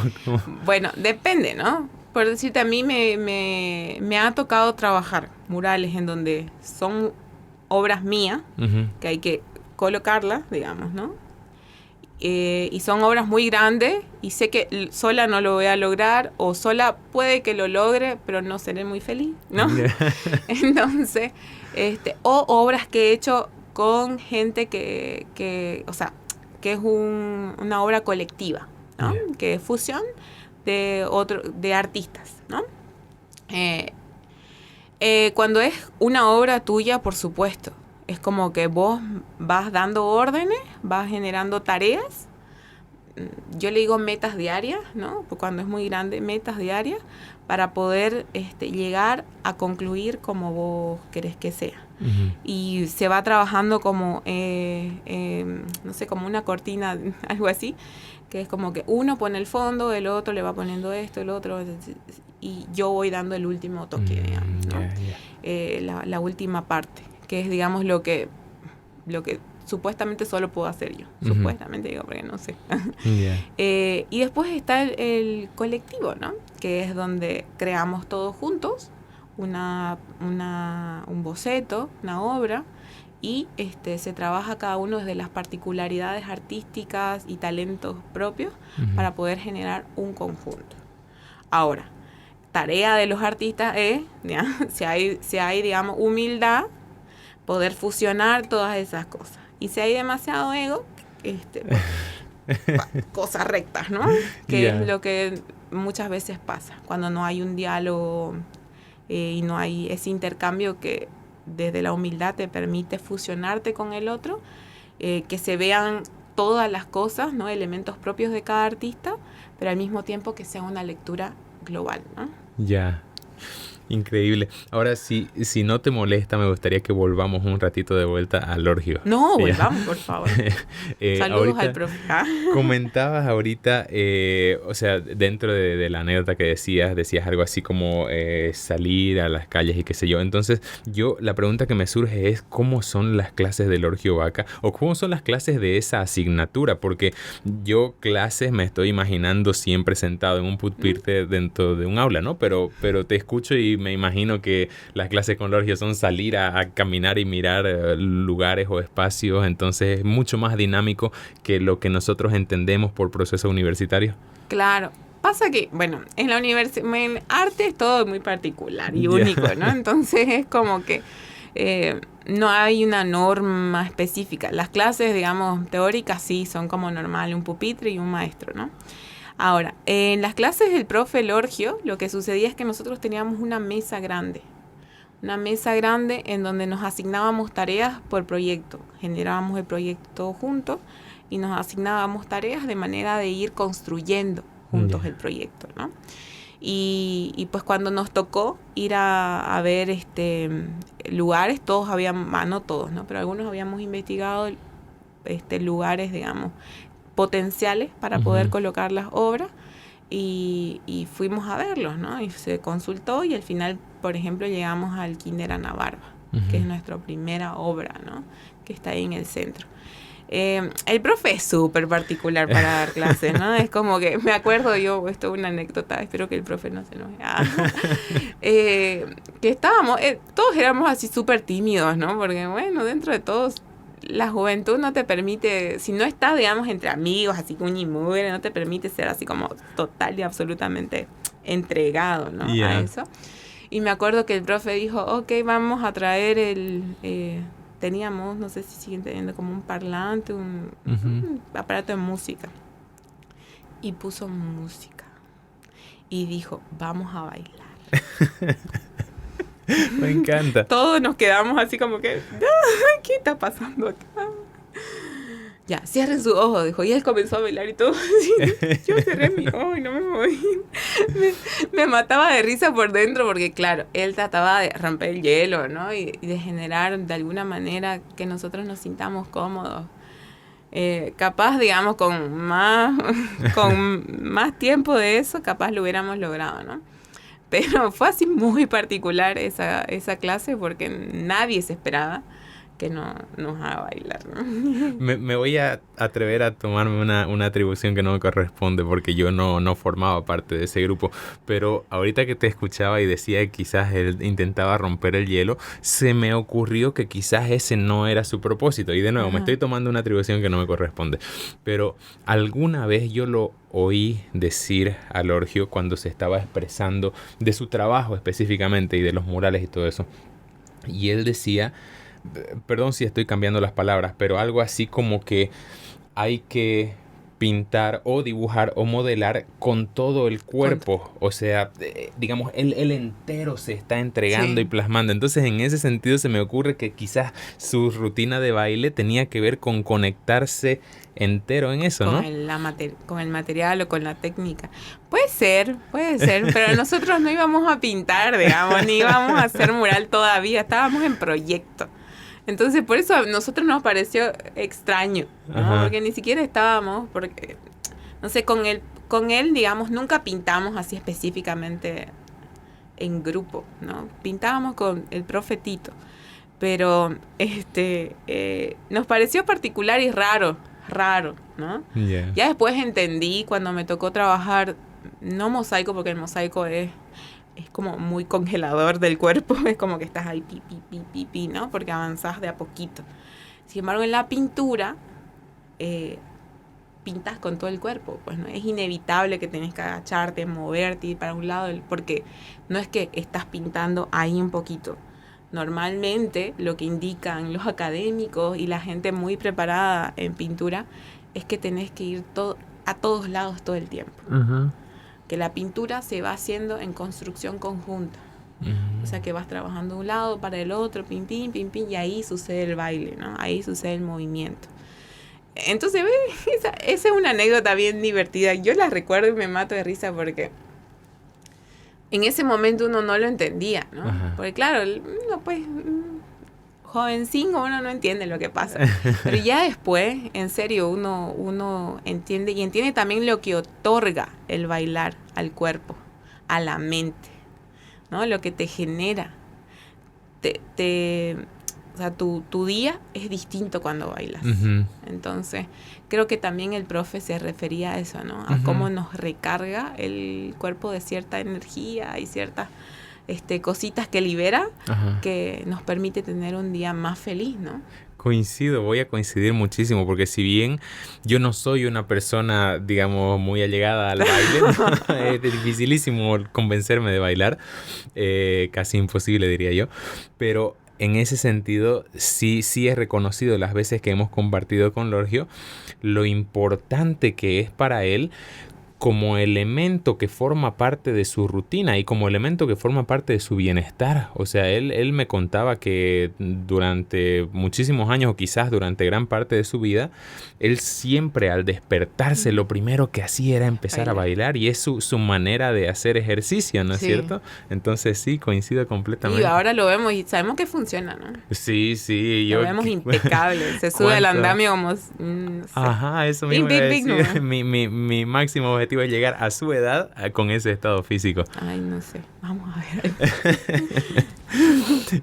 Bueno, depende, ¿no? Por decirte, a mí me ha tocado trabajar murales en donde son obras mías, que hay que colocarlas, digamos, ¿no? Y son obras muy grandes y sé que sola no lo voy a lograr o sola puede que lo logre, pero no seré muy feliz, ¿no? Entonces, o obras que he hecho con gente que o sea, que es una obra colectiva, ¿no? Que es fusión de artistas, ¿no? Cuando es una obra tuya, por supuesto, es como que vos vas dando órdenes, vas generando tareas. Yo le digo metas diarias, ¿no? Porque cuando es muy grande, metas diarias para poder llegar a concluir como vos querés que sea. Y se va trabajando como, no sé, como una cortina, algo así, que es como que uno pone el fondo, el otro le va poniendo esto, el otro, y yo voy dando el último toque, digamos, ¿no? La última parte, que es, digamos, lo que supuestamente solo puedo hacer yo. Supuestamente digo, porque no sé. Y después está el colectivo, ¿no? Que es donde creamos todos juntos un boceto, una obra, y se trabaja cada uno desde las particularidades artísticas y talentos propios para poder generar un conjunto. Ahora, tarea de los artistas es, si hay, digamos, humildad, poder fusionar todas esas cosas. Y si hay demasiado ego, cosas rectas, ¿no? Que es lo que muchas veces pasa, cuando no hay un diálogo y no hay ese intercambio que desde la humildad te permite fusionarte con el otro, que se vean todas las cosas, ¿no? Elementos propios de cada artista, pero al mismo tiempo que sea una lectura global, ¿no? Ya. Increíble. Ahora, si no te molesta, me gustaría que volvamos un ratito de vuelta al Orgio. No, volvamos, por favor. Saludos al profe. Comentabas ahorita, o sea, dentro de la anécdota que decías algo así como salir a las calles y qué sé yo. Entonces, la pregunta que me surge es ¿cómo son las clases del Orgio Baca? O ¿cómo son las clases de esa asignatura? Porque yo clases me estoy imaginando siempre sentado en un pupitre dentro de un aula, ¿no? Pero te escucho y me imagino que las clases con Orgio son salir a caminar y mirar lugares o espacios, entonces es mucho más dinámico que lo que nosotros entendemos por proceso universitario. Claro. Pasa que, bueno, en la universidad, en arte es todo muy particular y único, ¿no? Entonces es como que no hay una norma específica. Las clases, digamos, teóricas sí son como normal, un pupitre y un maestro, ¿no? Ahora, en las clases del profe Lorgio, lo que sucedía es que nosotros teníamos una mesa grande en donde nos asignábamos tareas por proyecto. Generábamos el proyecto juntos y nos asignábamos tareas de manera de ir construyendo juntos el proyecto, ¿no? Y pues cuando nos tocó ir a ver lugares, todos habían, no todos, ¿no? Pero algunos habíamos investigado lugares, digamos, potenciales para poder colocar las obras y fuimos a verlos, ¿no? Y se consultó y al final, por ejemplo, llegamos al Kinder Ana Barba, que es nuestra primera obra, ¿no? Que está ahí en el centro. El profe es súper particular para dar clases, ¿no? Es como que, me acuerdo esto es una anécdota, espero que el profe no se enoje. Que estábamos, todos éramos así súper tímidos, ¿no? Porque, bueno, dentro de todos, la juventud no te permite, si no estás, digamos, entre amigos, así que y mugre, no te permite ser así como total y absolutamente entregado, ¿no? A eso. Y me acuerdo que el profe dijo, ok, vamos a traer teníamos, no sé si siguen teniendo como un parlante, un aparato de música. Y puso música. Y dijo, vamos a bailar. Me encanta. Todos nos quedamos así como que, ¿qué está pasando acá? Ya, cierren sus ojos, dijo. Y él comenzó a bailar y todo. Yo cerré mi ojo y no me moví. Me mataba de risa por dentro porque, claro, él trataba de romper el hielo, ¿no? Y de generar de alguna manera que nosotros nos sintamos cómodos. Capaz, digamos, con más tiempo de eso, capaz lo hubiéramos logrado, ¿no? Pero fue así muy particular esa clase porque nadie se esperaba que nos haga bailar, ¿no? Me voy a atrever a tomarme una atribución que no me corresponde porque yo no formaba parte de ese grupo, pero ahorita que te escuchaba y decía que quizás él intentaba romper el hielo, se me ocurrió que quizás ese no era su propósito y de nuevo me estoy tomando una atribución que no me corresponde, pero alguna vez yo lo oí decir a Lorgio cuando se estaba expresando de su trabajo específicamente y de los murales y todo eso, y él decía, perdón si estoy cambiando las palabras, pero algo así como que hay que pintar o dibujar o modelar con todo el cuerpo. O sea, digamos, él entero se está entregando y plasmando. Entonces, en ese sentido se me ocurre que quizás su rutina de baile tenía que ver con conectarse entero en eso, ¿no? Con el material o con la técnica. Puede ser, pero nosotros no íbamos a pintar, digamos, ni íbamos a hacer mural todavía, estábamos en proyecto. Entonces, por eso a nosotros nos pareció extraño, ¿no? Porque ni siquiera estábamos, porque, no sé, con él, digamos, nunca pintamos así específicamente en grupo, ¿no? Pintábamos con el profe Tito, pero nos pareció particular y raro, ¿no? Yeah. Ya después entendí cuando me tocó trabajar, no mosaico, porque el mosaico es como muy congelador del cuerpo, es como que estás ahí pi, ¿no? Porque avanzás de a poquito. Sin embargo, en la pintura, pintas con todo el cuerpo, pues no es inevitable que tenés que agacharte, moverte, ir para un lado, porque no es que estás pintando ahí un poquito. Normalmente, lo que indican los académicos y la gente muy preparada en pintura es que tenés que ir a todos lados todo el tiempo. Que la pintura se va haciendo en construcción conjunta, O sea que vas trabajando de un lado para el otro, pim, pim, pim, pim, y ahí sucede el baile, ¿no? Ahí sucede el movimiento. Entonces, esa es una anécdota bien divertida. Yo la recuerdo y me mato de risa porque en ese momento uno no lo entendía, ¿no? Ajá. Porque claro, uno pues jovencito, uno no entiende lo que pasa. Pero ya después, en serio, uno entiende y entiende también lo que otorga el bailar al cuerpo, a la mente, ¿no? Lo que te genera. O sea, tu día es distinto cuando bailas. Uh-huh. Entonces, creo que también el profe se refería a eso, ¿no? A cómo nos recarga el cuerpo de cierta energía y ciertas cositas que libera, que nos permite tener un día más feliz, ¿no? Voy a coincidir muchísimo, porque si bien yo no soy una persona, digamos, muy allegada al baile, es dificilísimo convencerme de bailar, casi imposible diría yo, pero en ese sentido sí he reconocido las veces que hemos compartido con Lorgio lo importante que es para él como elemento que forma parte de su rutina y como elemento que forma parte de su bienestar. O sea, él me contaba que durante muchísimos años o quizás durante gran parte de su vida, él siempre al despertarse lo primero que hacía era empezar a bailar y es su manera de hacer ejercicio, ¿no es cierto? Entonces sí, coincido completamente. Y ahora lo vemos y sabemos que funciona, ¿no? Sí. Lo vemos impecable. Se sube al andamio como... No sé. Ajá, eso mismo iba a decir. Mi máximo objetivo es llegar a su edad con ese estado físico. Ay, no sé. Vamos a ver.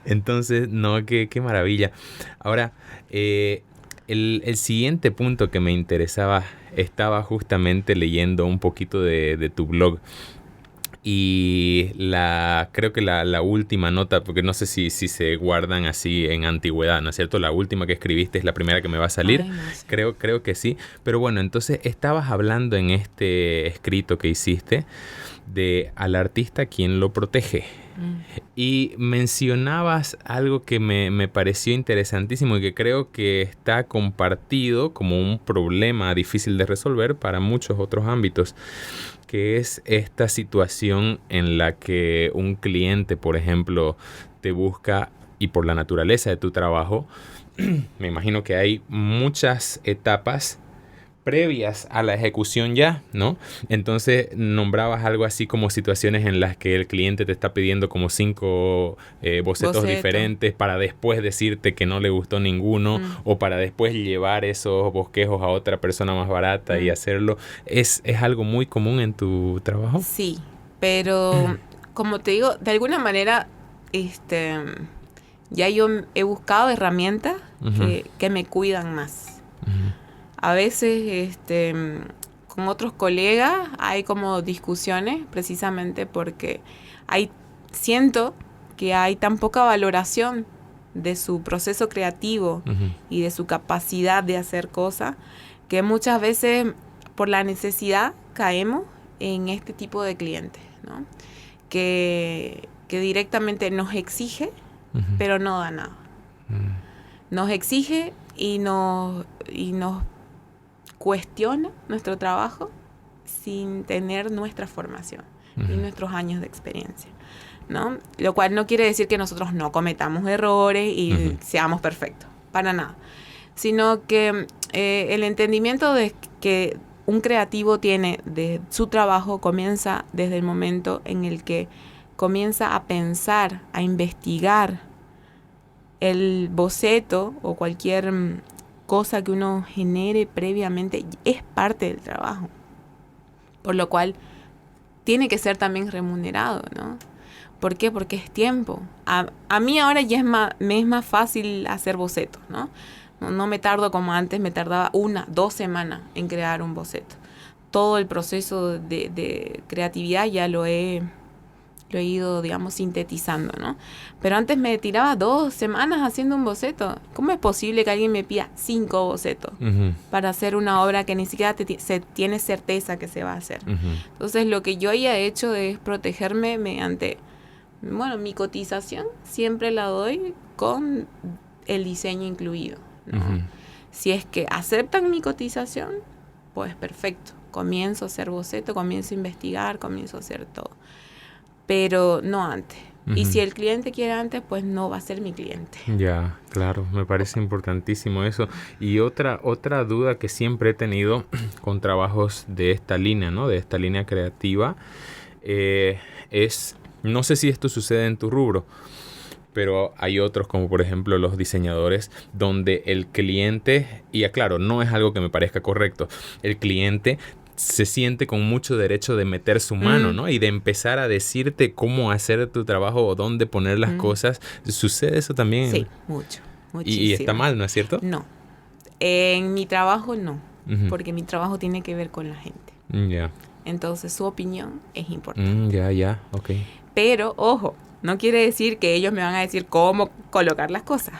Entonces, no, qué maravilla. Ahora, el siguiente punto que me interesaba, estaba justamente leyendo un poquito de tu blog. Y creo que la última nota, porque no sé si se guardan así en antigüedad, ¿no es cierto? La última que escribiste es la primera que me va a salir. Ay, no sé. Creo que sí. Pero bueno, entonces estabas hablando en este escrito que hiciste de al artista quien lo protege. Y mencionabas algo que me pareció interesantísimo y que creo que está compartido como un problema difícil de resolver para muchos otros ámbitos, que es esta situación en la que un cliente, por ejemplo, te busca y por la naturaleza de tu trabajo, me imagino que hay muchas etapas previas a la ejecución ya, ¿no? Entonces nombrabas algo así como situaciones en las que el cliente te está pidiendo como 5 bocetos diferentes para después decirte que no le gustó ninguno o para después llevar esos bosquejos a otra persona más barata y hacerlo. ¿Es algo muy común en tu trabajo? Sí, pero como te digo, de alguna manera ya yo he buscado herramientas que me cuidan más. A veces con otros colegas hay como discusiones precisamente porque siento que hay tan poca valoración de su proceso creativo y de su capacidad de hacer cosas que muchas veces por la necesidad caemos en este tipo de clientes, ¿no? Que directamente nos exige, pero no da nada. Nos exige y nos cuestiona nuestro trabajo sin tener nuestra formación y nuestros años de experiencia, ¿no? Lo cual no quiere decir que nosotros no cometamos errores y seamos perfectos, para nada. Sino que el entendimiento de que un creativo tiene de su trabajo comienza desde el momento en el que comienza a pensar, a investigar el boceto o cualquier cosa que uno genere previamente, es parte del trabajo. Por lo cual tiene que ser también remunerado, ¿no? ¿Por qué? Porque es tiempo. A mí ahora ya me es más fácil hacer bocetos, ¿no? No me tardo como antes, me tardaba 1-2 semanas en crear un boceto. Todo el proceso de creatividad ya lo he ido, digamos, sintetizando, ¿no? Pero antes me tiraba 2 semanas haciendo un boceto. ¿Cómo es posible que alguien me pida 5 bocetos para hacer una obra que ni siquiera se tiene certeza que se va a hacer? Entonces, lo que yo haya hecho es protegerme mediante, bueno, mi cotización siempre la doy con el diseño incluido, ¿no? Si es que aceptan mi cotización, pues perfecto. Comienzo a hacer boceto, comienzo a investigar, comienzo a hacer todo. Pero no antes. Y si el cliente quiere antes, pues no va a ser mi cliente. Ya, claro, me parece importantísimo eso. Y otra duda que siempre he tenido con trabajos de esta línea, ¿no? De esta línea creativa, es, no sé si esto sucede en tu rubro, pero hay otros como por ejemplo los diseñadores donde el cliente, y aclaro, no es algo que me parezca correcto, el cliente se siente con mucho derecho de meter su mano, ¿no? Y de empezar a decirte cómo hacer tu trabajo o dónde poner las cosas. ¿Sucede eso también? Sí, muchísimo. Y está mal, ¿no es cierto? No. En mi trabajo no, porque mi trabajo tiene que ver con la gente. Ya. Entonces su opinión es importante. Ya, ok. Pero, ojo, no quiere decir que ellos me van a decir cómo colocar las cosas.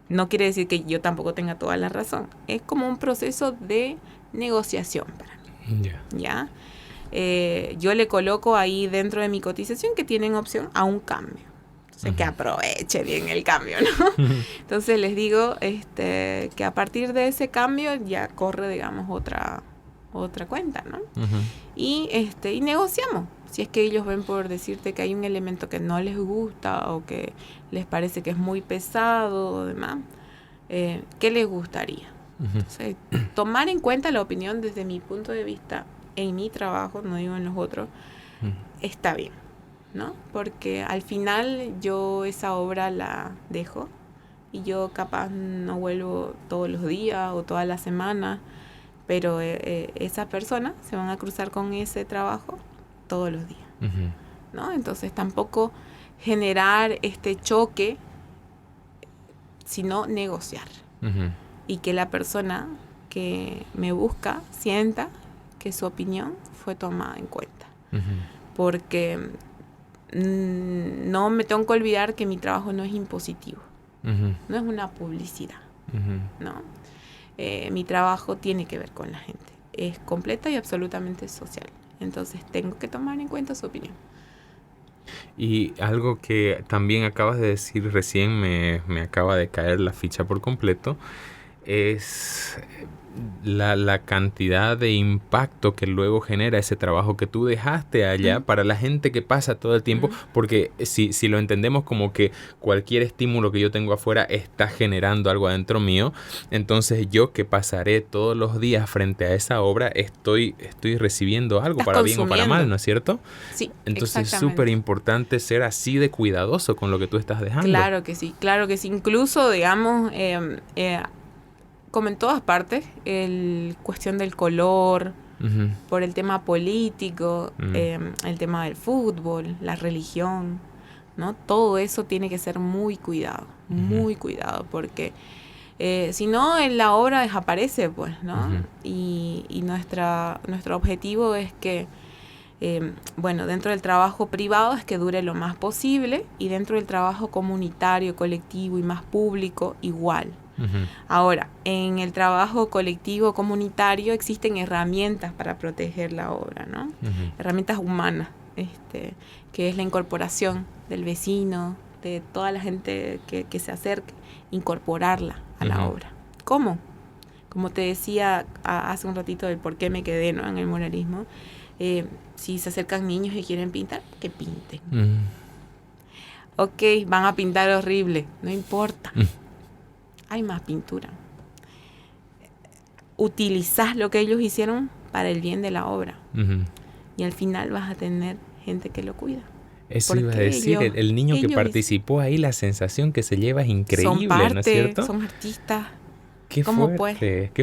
No quiere decir que yo tampoco tenga toda la razón. Es como un proceso de negociación para mí. ¿Ya? Yo le coloco ahí dentro de mi cotización que tienen opción a un cambio. Entonces, que aproveche bien el cambio, ¿no? Entonces, les digo que a partir de ese cambio ya corre, digamos, otra cuenta, ¿no? Y negociamos. Si es que ellos ven por decirte que hay un elemento que no les gusta o que les parece que es muy pesado o demás, ¿qué les gustaría? Entonces, tomar en cuenta la opinión desde mi punto de vista en mi trabajo, no digo en los otros, está bien, ¿no? Porque al final yo esa obra la dejo y yo capaz no vuelvo todos los días o todas las semanas, pero esas personas se van a cruzar con ese trabajo todos los días, ¿no? Entonces tampoco generar este choque, sino negociar. Y que la persona que me busca sienta que su opinión fue tomada en cuenta. Porque no me tengo que olvidar que mi trabajo no es impositivo. No es una publicidad. ¿No? Mi trabajo tiene que ver con la gente. Es completa y absolutamente social. Entonces tengo que tomar en cuenta su opinión. Y algo que también acabas de decir recién, me acaba de caer la ficha por completo, es la cantidad de impacto que luego genera ese trabajo que tú dejaste allá para la gente que pasa todo el tiempo, porque si lo entendemos como que cualquier estímulo que yo tengo afuera está generando algo adentro mío, entonces yo que pasaré todos los días frente a esa obra estoy recibiendo algo para bien o para mal, ¿no es cierto? Sí, entonces es súper importante ser así de cuidadoso con lo que tú estás dejando. Claro que sí. Incluso, digamos, como en todas partes, cuestión del color, por el tema político, el tema del fútbol, la religión, ¿no? Todo eso tiene que ser muy cuidado, porque si no, en la obra desaparece, pues, ¿no? Y nuestro objetivo es que, dentro del trabajo privado es que dure lo más posible, y dentro del trabajo comunitario, colectivo y más público, igual. Ahora, en el trabajo colectivo comunitario existen herramientas para proteger la obra, ¿no? Herramientas humanas, que es la incorporación del vecino, de toda la gente que se acerque, incorporarla a la obra. ¿Cómo? Como te decía hace un ratito del por qué me quedé, ¿no?, en el muralismo. Si se acercan niños y quieren pintar, que pinten. Ok, van a pintar horrible, no importa. Hay más pintura. Utilizás lo que ellos hicieron para el bien de la obra. Y al final vas a tener gente que lo cuida. Eso iba a decir, el niño que participó ahí, la sensación que se lleva es increíble, ¿no es cierto? Son artistas. Qué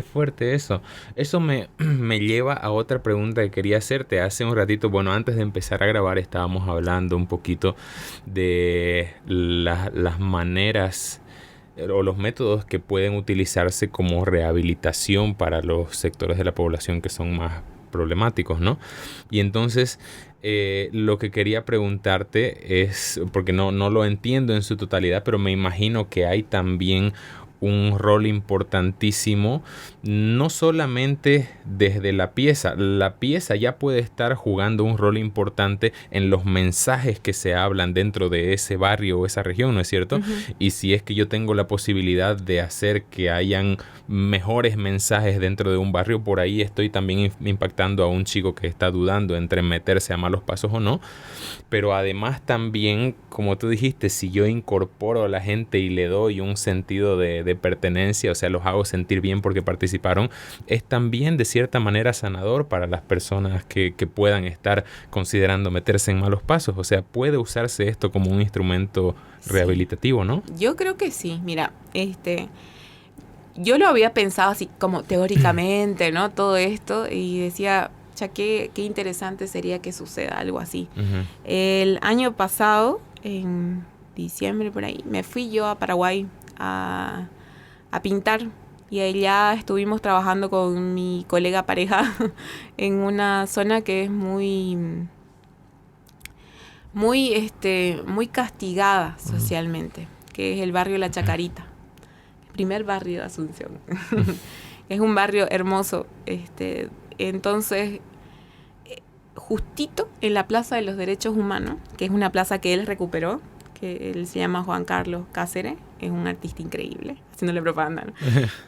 fuerte eso. Eso me lleva a otra pregunta que quería hacerte. Hace un ratito, antes de empezar a grabar estábamos hablando un poquito de las maneras o los métodos que pueden utilizarse como rehabilitación para los sectores de la población que son más problemáticos, ¿no? Y entonces lo que quería preguntarte es, porque no lo entiendo en su totalidad, pero me imagino que hay también un rol importantísimo, no solamente desde la pieza ya puede estar jugando un rol importante en los mensajes que se hablan dentro de ese barrio o esa región, ¿no es cierto? Y si es que yo tengo la posibilidad de hacer que hayan mejores mensajes dentro de un barrio, por ahí estoy también impactando a un chico que está dudando entre meterse a malos pasos o no. Pero además también, como tú dijiste, si yo incorporo a la gente y le doy un sentido de pertenencia, o sea, los hago sentir bien porque participaron, es también de cierta manera sanador para las personas que puedan estar considerando meterse en malos pasos. O sea, puede usarse esto como un instrumento rehabilitativo, ¿no? Yo creo que sí. Mira, yo lo había pensado así como teóricamente, ¿no? Todo esto, y decía, ya qué interesante sería que suceda algo así. Uh-huh. El año pasado, en diciembre por ahí, me fui yo a Paraguay a pintar. Y allá estuvimos trabajando con mi colega pareja en una zona que es muy castigada socialmente, que es el barrio La Chacarita, el primer barrio de Asunción. Es un barrio hermoso. Entonces, justito en la Plaza de los Derechos Humanos, que es una plaza que él recuperó, que él se llama Juan Carlos Cáceres, es un artista increíble, haciéndole propaganda, ¿no?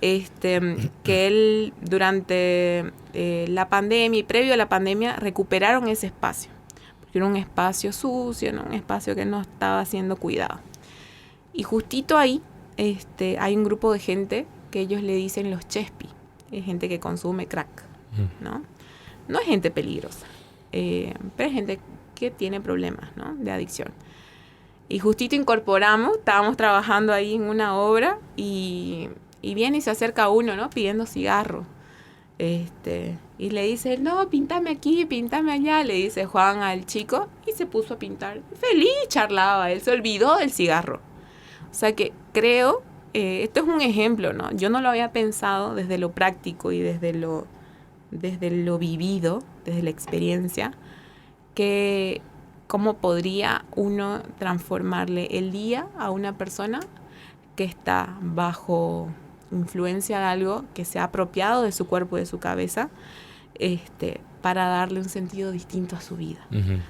Que él durante la pandemia y previo a la pandemia recuperaron ese espacio, porque era un espacio sucio, ¿no? Un espacio que no estaba siendo cuidado. Y justito ahí hay un grupo de gente que ellos le dicen los chespi, es gente que consume crack, ¿no? No es gente peligrosa, pero es gente que tiene problemas, ¿no? De adicción. Y justito estábamos trabajando ahí en una obra y viene y se acerca uno, ¿no? Pidiendo cigarro. Y le dice, no, píntame aquí, píntame allá, le dice Juan al chico, y se puso a pintar. Feliz charlaba, él se olvidó del cigarro. O sea que creo, esto es un ejemplo, ¿no? Yo no lo había pensado desde lo práctico y desde lo vivido, desde la experiencia, que cómo podría uno transformarle el día a una persona que está bajo influencia de algo, que se ha apropiado de su cuerpo, de su cabeza, para darle un sentido distinto a su vida. Uh-huh.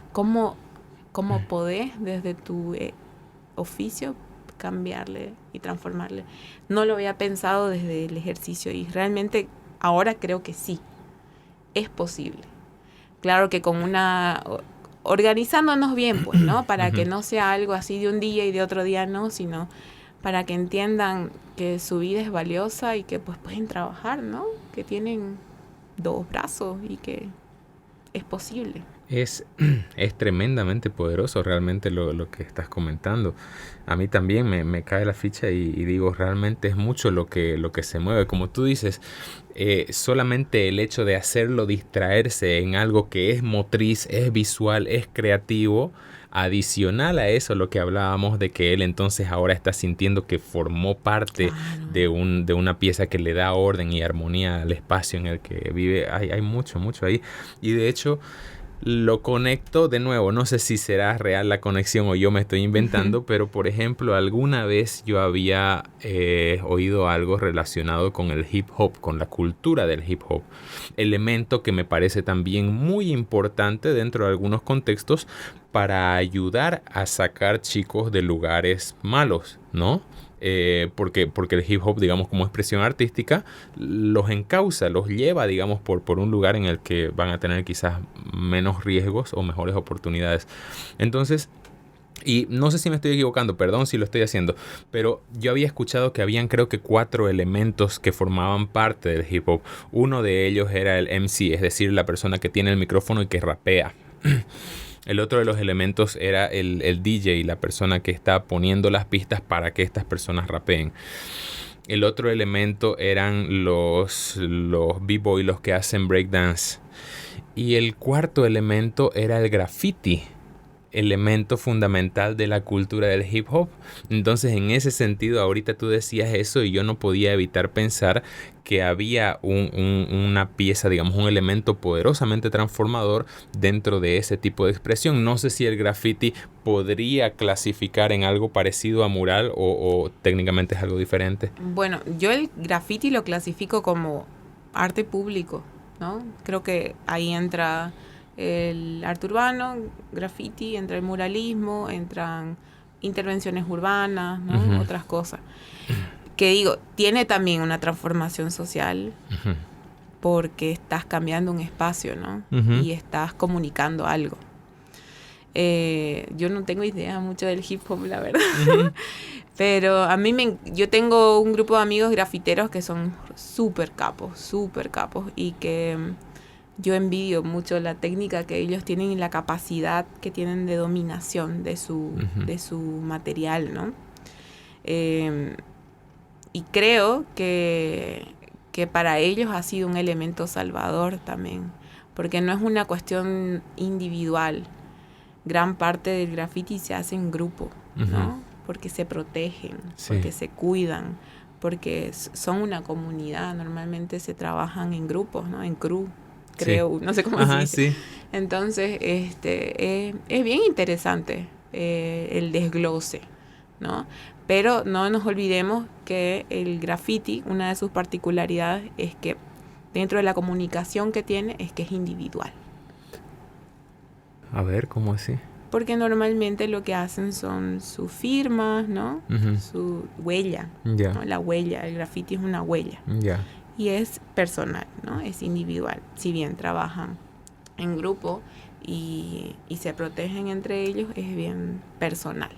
¿Cómo podés desde tu oficio cambiarle y transformarle? No lo había pensado desde el ejercicio y realmente ahora creo que sí, es posible. Claro que con organizándonos bien, pues, ¿no? Para que no sea algo así de un día y de otro día no, sino para que entiendan que su vida es valiosa y que pues pueden trabajar, ¿no? Que tienen 2 brazos y que es posible. Es tremendamente poderoso realmente lo que estás comentando. A mí también me cae la ficha y digo, realmente es mucho lo que se mueve. Como tú dices, solamente el hecho de hacerlo distraerse en algo que es motriz, es visual, es creativo, adicional a eso lo que hablábamos de que él entonces ahora está sintiendo que formó parte de una pieza que le da orden y armonía al espacio en el que vive. Hay mucho ahí. Y de hecho lo conecto de nuevo, no sé si será real la conexión o yo me estoy inventando, pero por ejemplo alguna vez yo había oído algo relacionado con el hip hop, con la cultura del hip hop, elemento que me parece también muy importante dentro de algunos contextos para ayudar a sacar chicos de lugares malos, ¿no? Porque el hip hop, digamos, como expresión artística, los encausa, los lleva, digamos, por un lugar en el que van a tener quizás menos riesgos o mejores oportunidades. Entonces, y no sé si me estoy equivocando, perdón si lo estoy haciendo, pero yo había escuchado que habían creo que 4 elementos que formaban parte del hip hop. Uno de ellos era el MC, es decir, la persona que tiene el micrófono y que rapea. El otro de los elementos era el DJ, la persona que está poniendo las pistas para que estas personas rapeen. El otro elemento eran los b-boy, los que hacen breakdance. Y el cuarto elemento era el graffiti. elemento fundamental de la cultura del hip hop. Entonces, en ese sentido, ahorita tú decías eso y yo no podía evitar pensar que había una pieza, digamos, un elemento poderosamente transformador dentro de ese tipo de expresión. No sé si el graffiti podría clasificar en algo parecido a mural o técnicamente es algo diferente. Bueno, yo el graffiti lo clasifico como arte público, ¿no? Creo que ahí entra el arte urbano, graffiti, entra el muralismo, entran intervenciones urbanas, ¿no? Uh-huh. Otras cosas. Que digo, tiene también una transformación social, Uh-huh. porque estás cambiando un espacio, ¿no? Uh-huh. Y estás comunicando algo. Yo no tengo idea mucho del hip hop, la verdad. Uh-huh. Pero a mí yo tengo un grupo de amigos grafiteros que son súper capos, y que yo envidio mucho la técnica que ellos tienen y la capacidad que tienen de dominación de su material, ¿no? Y creo que para ellos ha sido un elemento salvador también, porque no es una cuestión individual. Gran parte del graffiti se hace en grupo, ¿no? Uh-huh. Porque se protegen, sí, porque se cuidan, porque son una comunidad. Normalmente se trabajan en grupos, ¿no? En crew, creo, sí, no sé cómo se dice. Sí. Entonces, es bien interesante el desglose, ¿no? Pero no nos olvidemos que el graffiti, una de sus particularidades es que dentro de la comunicación que tiene es que es individual. A ver, ¿cómo así? Porque normalmente lo que hacen son sus firmas, ¿no? Uh-huh. Su huella, yeah, ¿no? La huella, el graffiti es una huella. Yeah. Y es personal, ¿no? Es individual. Si bien trabajan en grupo y se protegen entre ellos, es bien personal.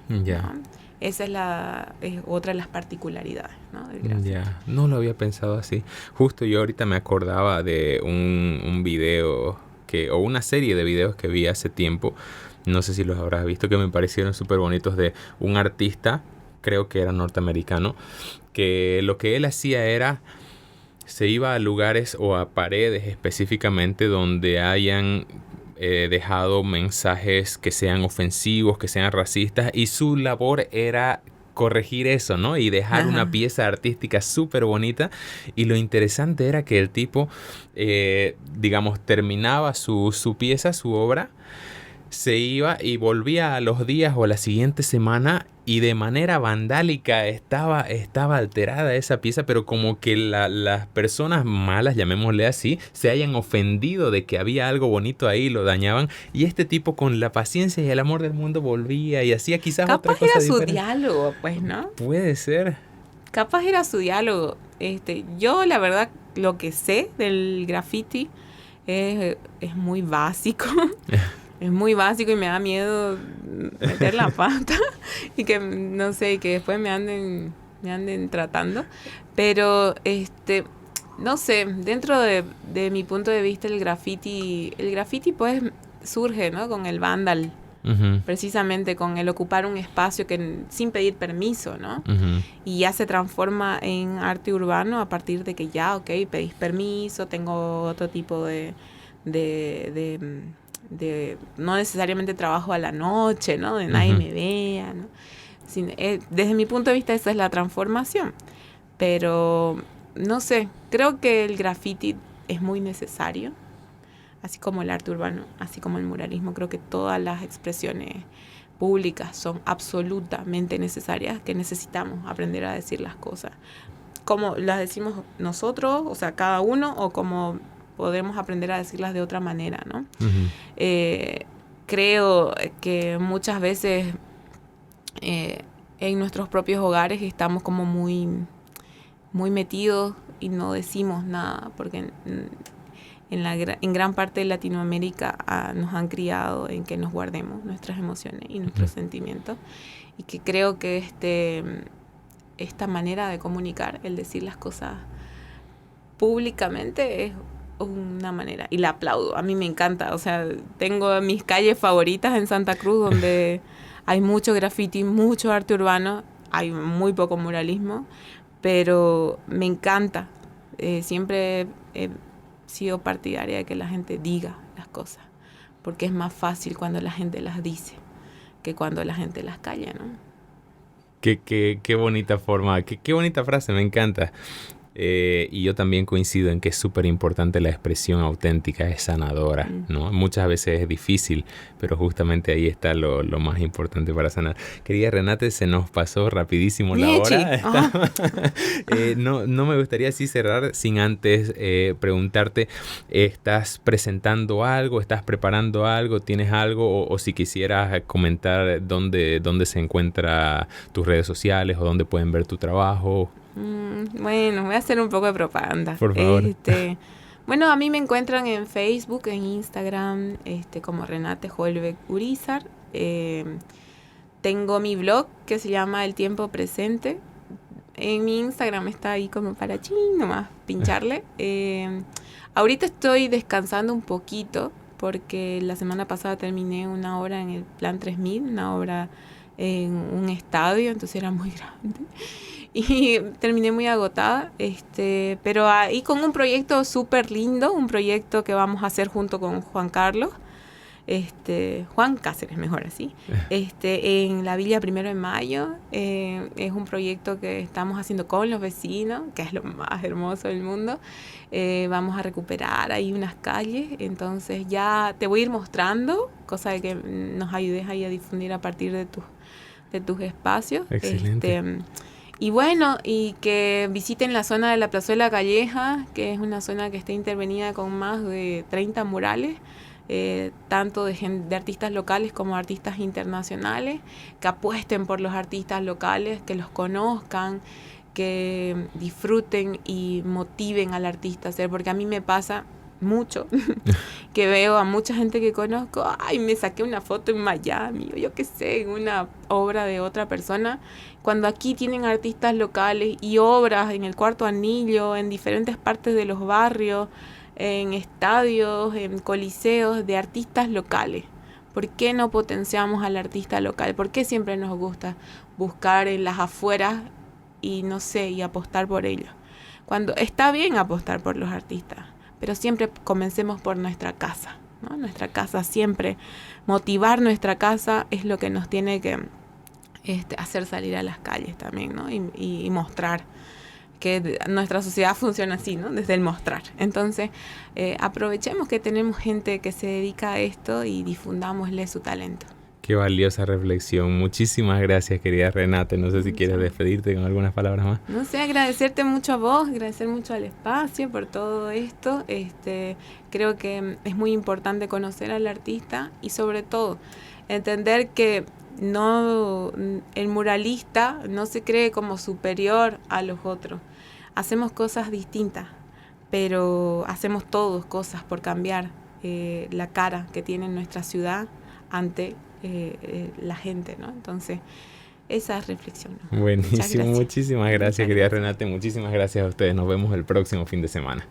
Ya. Yeah. ¿No? Esa es otra de las particularidades, ¿no? Del graffiti. Yeah. No lo había pensado así. Justo yo ahorita me acordaba de un video o una serie de videos que vi hace tiempo, no sé si los habrás visto, que me parecieron súper bonitos, de un artista, creo que era norteamericano, que lo que él hacía era, se iba a lugares o a paredes específicamente donde hayan dejado mensajes que sean ofensivos, que sean racistas, y su labor era corregir eso, ¿no? Y dejar Ajá. una pieza artística súper bonita. Y lo interesante era que el tipo, digamos, terminaba su pieza, su obra, se iba y volvía a los días o a la siguiente semana y de manera vandálica estaba alterada esa pieza, pero como que las personas malas, llamémosle así, se hayan ofendido de que había algo bonito ahí, lo dañaban, y este tipo con la paciencia y el amor del mundo volvía y hacía quizás capaz otra cosa era diferente. Su diálogo, pues, ¿no? Puede ser. Capaz era su diálogo. Yo la verdad lo que sé del graffiti es muy básico. Es muy básico y me da miedo meter la pata y que, no sé, que después me anden tratando. Pero, no sé, dentro de mi punto de vista el graffiti pues surge, ¿no? Con el vándal, uh-huh. precisamente con el ocupar un espacio sin pedir permiso, ¿no? Uh-huh. Y ya se transforma en arte urbano a partir de que ya, ok, pedís permiso, tengo otro tipo de no necesariamente trabajo a la noche, ¿no? De nadie uh-huh. me vea, ¿no? Desde mi punto de vista esa es la transformación. Pero, no sé, creo que el graffiti es muy necesario, así como el arte urbano, así como el muralismo. Creo que todas las expresiones públicas son absolutamente necesarias, que necesitamos aprender a decir las cosas. Como las decimos nosotros, o sea, cada uno, o como podemos aprender a decirlas de otra manera, ¿no? Uh-huh. Creo que muchas veces en nuestros propios hogares estamos como muy, muy metidos y no decimos nada, porque en gran parte de Latinoamérica nos han criado en que nos guardemos nuestras emociones y nuestros uh-huh. sentimientos, y que creo que esta manera de comunicar, el decir las cosas públicamente, es una manera, y la aplaudo, a mí me encanta. O sea, tengo mis calles favoritas en Santa Cruz donde hay mucho graffiti, mucho arte urbano, hay muy poco muralismo, pero me encanta. Siempre he sido partidaria de que la gente diga las cosas, porque es más fácil cuando la gente las dice que cuando la gente las calla, ¿no? Qué bonita forma, qué bonita frase, me encanta. Y yo también coincido en que es súper importante la expresión auténtica, es sanadora, ¿no? Muchas veces es difícil, pero justamente ahí está lo más importante para sanar. Querida Renate, se nos pasó rapidísimo la hora. No me gustaría así cerrar sin antes preguntarte, ¿estás presentando algo? ¿Estás preparando algo? ¿Tienes algo? O si quisieras comentar dónde se encuentran tus redes sociales o dónde pueden ver tu trabajo. Bueno, voy a hacer un poco de propaganda. Por favor. Bueno, a mí me encuentran en Facebook, en Instagram, como Renate Holbeck Urizar. Tengo mi blog que se llama El Tiempo Presente. En mi Instagram está ahí como para nomás pincharle. Ahorita estoy descansando un poquito porque la semana pasada terminé una obra en el Plan 3000, una obra en un estadio, entonces era muy grande. Y terminé muy agotada, pero ahí con un proyecto súper lindo, un proyecto que vamos a hacer junto con Juan Carlos, Juan Cáceres, mejor así, en la Villa 1 de Mayo. Es un proyecto que estamos haciendo con los vecinos, que es lo más hermoso del mundo. Vamos a recuperar ahí unas calles, entonces ya te voy a ir mostrando, cosa de que nos ayudes ahí a difundir a partir de tus espacios. Excelente. Y bueno, y que visiten la zona de la Plazuela Calleja, que es una zona que está intervenida con más de 30 murales, tanto de artistas locales como artistas internacionales, que apuesten por los artistas locales, que los conozcan, que disfruten y motiven al artista a hacer, porque a mí me pasa mucho que veo a mucha gente que conozco, me saqué una foto en Miami o yo qué sé, en una obra de otra persona, cuando aquí tienen artistas locales y obras en el Cuarto Anillo, en diferentes partes de los barrios, en estadios, en coliseos de artistas locales. ¿Por qué no potenciamos al artista local? ¿Por qué siempre nos gusta buscar en las afueras y apostar por ellos? Cuando está bien apostar por los artistas, pero siempre comencemos por nuestra casa, ¿no? Nuestra casa siempre, motivar nuestra casa es lo que nos tiene que hacer salir a las calles también, ¿no? Y mostrar que nuestra sociedad funciona así, ¿no? Desde el mostrar. Entonces, aprovechemos que tenemos gente que se dedica a esto y difundámosle su talento. Qué valiosa reflexión. Muchísimas gracias, querida Renate. No sé si quieres despedirte con algunas palabras más. No sé, agradecerte mucho a vos, agradecer mucho al espacio por todo esto. Creo que es muy importante conocer al artista y sobre todo entender que el muralista no se cree como superior a los otros. Hacemos cosas distintas, pero hacemos todos cosas por cambiar la cara que tiene nuestra ciudad ante la gente, ¿no? Entonces, esa reflexión, ¿no? Buenísimo, muchísimas gracias, querida Renate. Muchísimas gracias a ustedes. Nos vemos el próximo fin de semana.